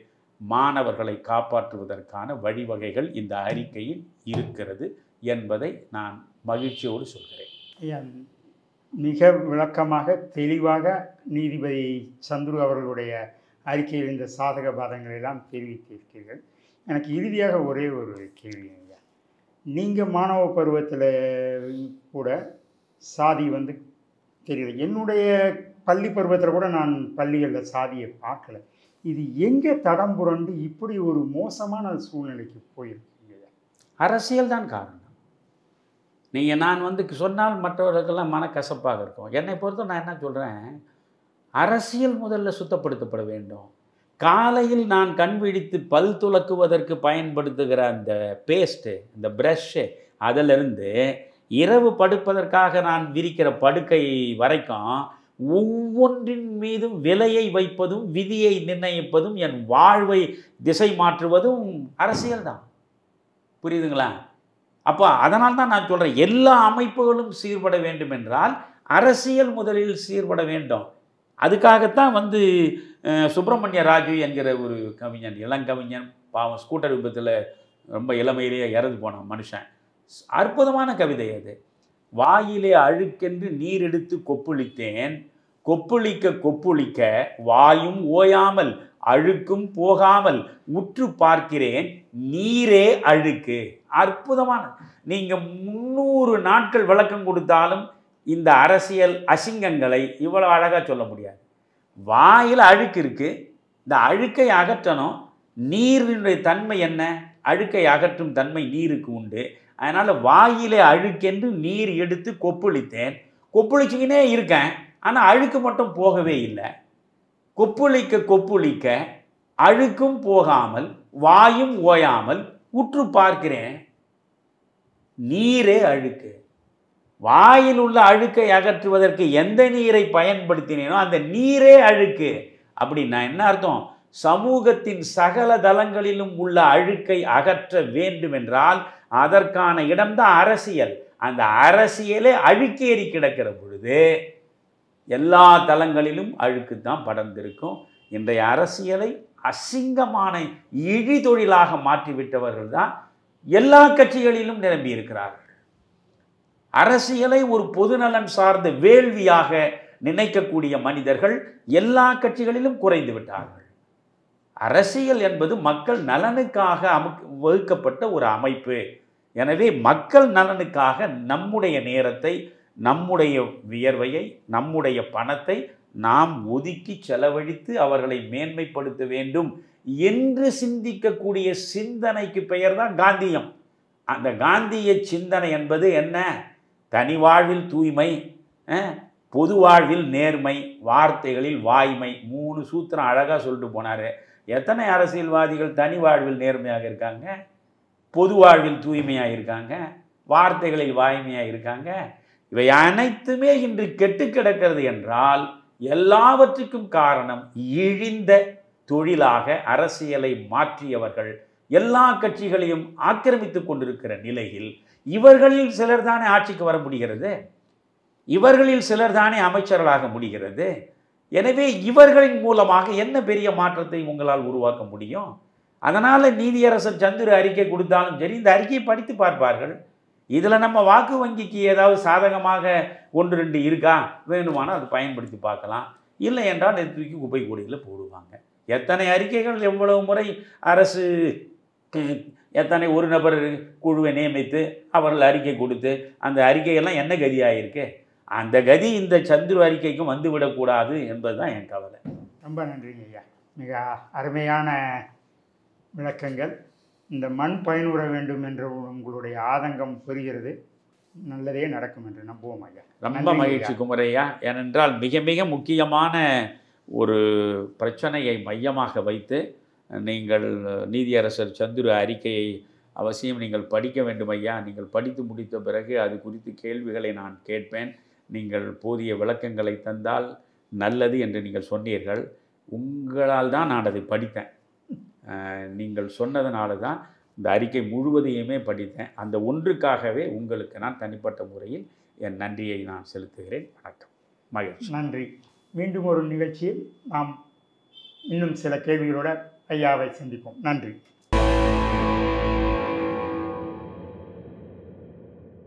B: மாணவர்களை காப்பாற்றுவதற்கான வழிவகைகள் இந்த அறிக்கையில் இருக்கிறது என்பதை நான் மகிழ்ச்சியோடு சொல்கிறேன்.
C: மிக விளக்கமாக தெளிவாக நீதிபதி சந்துரு அவர்களுடைய அறிக்கையில் இந்த சாதக பாதங்களை எல்லாம் தெரிவித்திருக்கிறீர்கள். எனக்கு இறுதியாக ஒரே ஒரு கேள்வி ஐயா, நீங்கள் மாணவ பருவத்தில் கூட சாதி தெரியல. என்னுடைய பள்ளி பருவத்தில் கூட நான் பள்ளிகளில் சாதியை பார்க்கல. இது எங்கே தடம் புரண்டு இப்படி ஒரு மோசமான சூழ்நிலைக்கு போயிருக்கீங்க?
B: அரசியல் தான் காரணம். நீங்கள் நான் சொன்னால் மற்றவர்களுக்கெல்லாம் மனக்கசப்பாக இருக்கும். என்னை பொறுத்த நான் என்ன சொல்கிறேன், அரசியல் முதல்ல சுத்தப்படுத்தப்பட வேண்டும். காலையில் நான் கண் விழித்து பல் துலக்குவதற்கு பயன்படுத்துகிற அந்த பேஸ்ட்டு, இந்த ப்ரஷ்ஷு, அதிலிருந்து இரவு படுப்பதற்காக நான் விரிக்கிற படுக்கை வரைக்கும் ஒவ்வொன்றின் மீதும் விலையை வைப்பதும் விதியை நிர்ணயிப்பதும் என் வாழ்வை திசை மாற்றுவதும் அரசியல் தான். புரியுதுங்களா? அப்போ அதனால் தான் நான் சொல்கிறேன், எல்லா அமைப்புகளும் சீர்பட வேண்டும் என்றால் அரசியல் முதலில் சீர்பட வேண்டும். அதுக்காகத்தான் சுப்பிரமணிய ராஜு என்கிற ஒரு கவிஞன், இளங்கவிஞன், பாவம் ஸ்கூட்டர் விபத்தில் ரொம்ப இளமையிலேயே இறந்து போன மனுஷன், அற்புதமான கவிதை அது. வாயிலே அழுக்கென்று நீர் எடுத்து கொப்புளித்தேன், கொப்புளிக்க கொப்புளிக்க வாயும் ஓயாமல் அழுக்கும் போகாமல் உற்று பார்க்கிறேன் நீரே அழுக்கு. அற்புதமான, நீங்கள் 300 நாட்கள் விளக்கம் கொடுத்தாலும் இந்த அரசியல் அசிங்கங்களை இவ்வளோ அழகாக சொல்ல முடியாது. வாயில் அழுக்கு இருக்குது, இந்த அழுக்கை அகற்றணும். நீரினுடைய தன்மை என்ன? அழுக்கை அகற்றும் தன்மை நீருக்கு உண்டு. அதனால் வாயிலே அழுக்கென்று நீர் எடுத்து கொப்புளித்தேன், கொப்புளிச்சிக்கினே இருக்கேன், ஆனால் அழுக்கு மட்டும் போகவே இல்லை. கொப்புளிக்க கொப்புளிக்க அழுக்கும் போகாமல் வாயும் ஓயாமல் உற்று பார்க்கிறேன் நீரே அழுக்கு. வாயில் உள்ள அழுக்கை அகற்றுவதற்கு எந்த நீரை பயன்படுத்தினேனோ அந்த நீரே அழுக்கு. அப்படின்னா என்ன அர்த்தம்? சமூகத்தின் சகல தளங்களிலும் உள்ள அழுக்கை அகற்ற வேண்டும் என்றால் அதற்கான இடம்தான் அரசியல். அந்த அரசியலே அழுக்கேறி கிடக்கிற பொழுது எல்லா தளங்களிலும் அழுக்கு தான் படர்ந்திருக்கும். இன்றைய அரசியலை அசிங்கமான இழிதொழிலாக மாற்றிவிட்டவர்கள் தான் எல்லா கட்சிகளிலும் நிரம்பி இருக்கிறார்கள். அரசியலை ஒரு பொதுநலன் சார்ந்த வேள்வியாக நினைக்கக்கூடிய மனிதர்கள் எல்லா கட்சிகளிலும் குறைந்து விட்டார்கள். அரசியல் என்பது மக்கள் நலனுக்காக வகுக்கப்பட்ட ஒரு அமைப்பு. எனவே மக்கள் நலனுக்காக நம்முடைய நேரத்தை, நம்முடைய வியர்வையை, நம்முடைய பணத்தை நாம் ஒதுக்கி செலவழித்து அவர்களை மேன்மைப்படுத்த வேண்டும் என்று சிந்திக்கக்கூடிய சிந்தனைக்கு பெயர் தான் காந்தியம். அந்த காந்திய சிந்தனை என்பது என்ன? தனி வாழ்வில் தூய்மை, பொது வாழ்வில் நேர்மை, வார்த்தைகளில் வாய்மை. 3 சூத்திரம் அழகாக சொல்லிட்டு போனார். எத்தனை அரசியல்வாதிகள் தனி வாழ்வில் நேர்மையாக இருக்காங்க, பொது வாழ்வில் தூய்மையாக இருக்காங்க, வார்த்தைகளில் வாய்மையாக இருக்காங்க? இவை அனைத்துமே இன்று கெட்டு கிடக்கிறது என்றால் எல்லாவற்றுக்கும் காரணம் இழிந்த தொழிலாக அரசியலை மாற்றியவர்கள் எல்லா கட்சிகளையும் ஆக்கிரமித்து கொண்டிருக்கிற நிலையில் இவர்களில் சிலர் தானே ஆட்சிக்கு வர முடிகிறது, இவர்களில் சிலர் தானே அமைச்சர்களாக முடிகிறது. எனவே இவர்களின் மூலமாக என்ன பெரிய மாற்றத்தை உங்களால் உருவாக்க முடியும்? அதனால் நீதியரசர் சந்துரு அறிக்கை கொடுத்தாலும் சரி, இந்த அறிக்கையை படித்து பார்ப்பார்கள். இதில் நம்ம வாக்கு வங்கிக்கு ஏதாவது சாதகமாக 1-2 இருக்கா, வேணுமானால் அது பயன்படுத்தி பார்க்கலாம். இல்லை என்றால் தூக்கி குப்பை கூடையில் போடுவாங்க. எத்தனை அறிக்கைகள் எவ்வளவு முறை அரசு எத்தனை ஒரு நபர் குழுவை நியமித்து அவர்கள் அறிக்கை கொடுத்து அந்த அறிக்கையெல்லாம் என்ன கதியாகிருக்கு? அந்த கதி இந்த சந்துரு அறிக்கைக்கும் வந்துவிடக்கூடாது என்பது தான் என் கவலை.
C: ரொம்ப நன்றிங்க ஐயா, மிக அருமையான விளக்கங்கள். இந்த மண் பயனுற வேண்டும் என்ற உங்களுடைய ஆதங்கம் புரிகிறது. நல்லதே நடக்கும் என்று நம்புவோம் ஐயா.
B: ரொம்ப மகிழ்ச்சி குமரையா. ஏனென்றால் மிக மிக முக்கியமான ஒரு பிரச்சனையை மையமாக வைத்து நீங்கள் நீதியரசர் சந்துரு அறிக்கையை அவசியம் நீங்கள் படிக்க வேண்டும் ஐயா. நீங்கள் படித்து முடித்த பிறகு அது குறித்து கேள்விகளை நான் கேட்பேன். நீங்கள் போதிய விளக்கங்களை தந்தால் நல்லது என்று நீங்கள் சொன்னீர்கள். உங்களால் தான் நான் அதை படித்தேன். நீங்கள் சொன்னதுனால தான் இந்த அறிக்கை முழுவதையுமே படித்தேன். அந்த ஒன்றுக்காகவே உங்களுக்கு நான் தனிப்பட்ட முறையில் என் நன்றியை நான் செலுத்துகிறேன். வணக்கம். மகிழ்ச்சி.
C: நன்றி. மீண்டும் ஒரு நிகழ்ச்சியில் நாம் இன்னும் சில கேள்விகளோட ஐயாவை சந்திப்போம். நன்றி.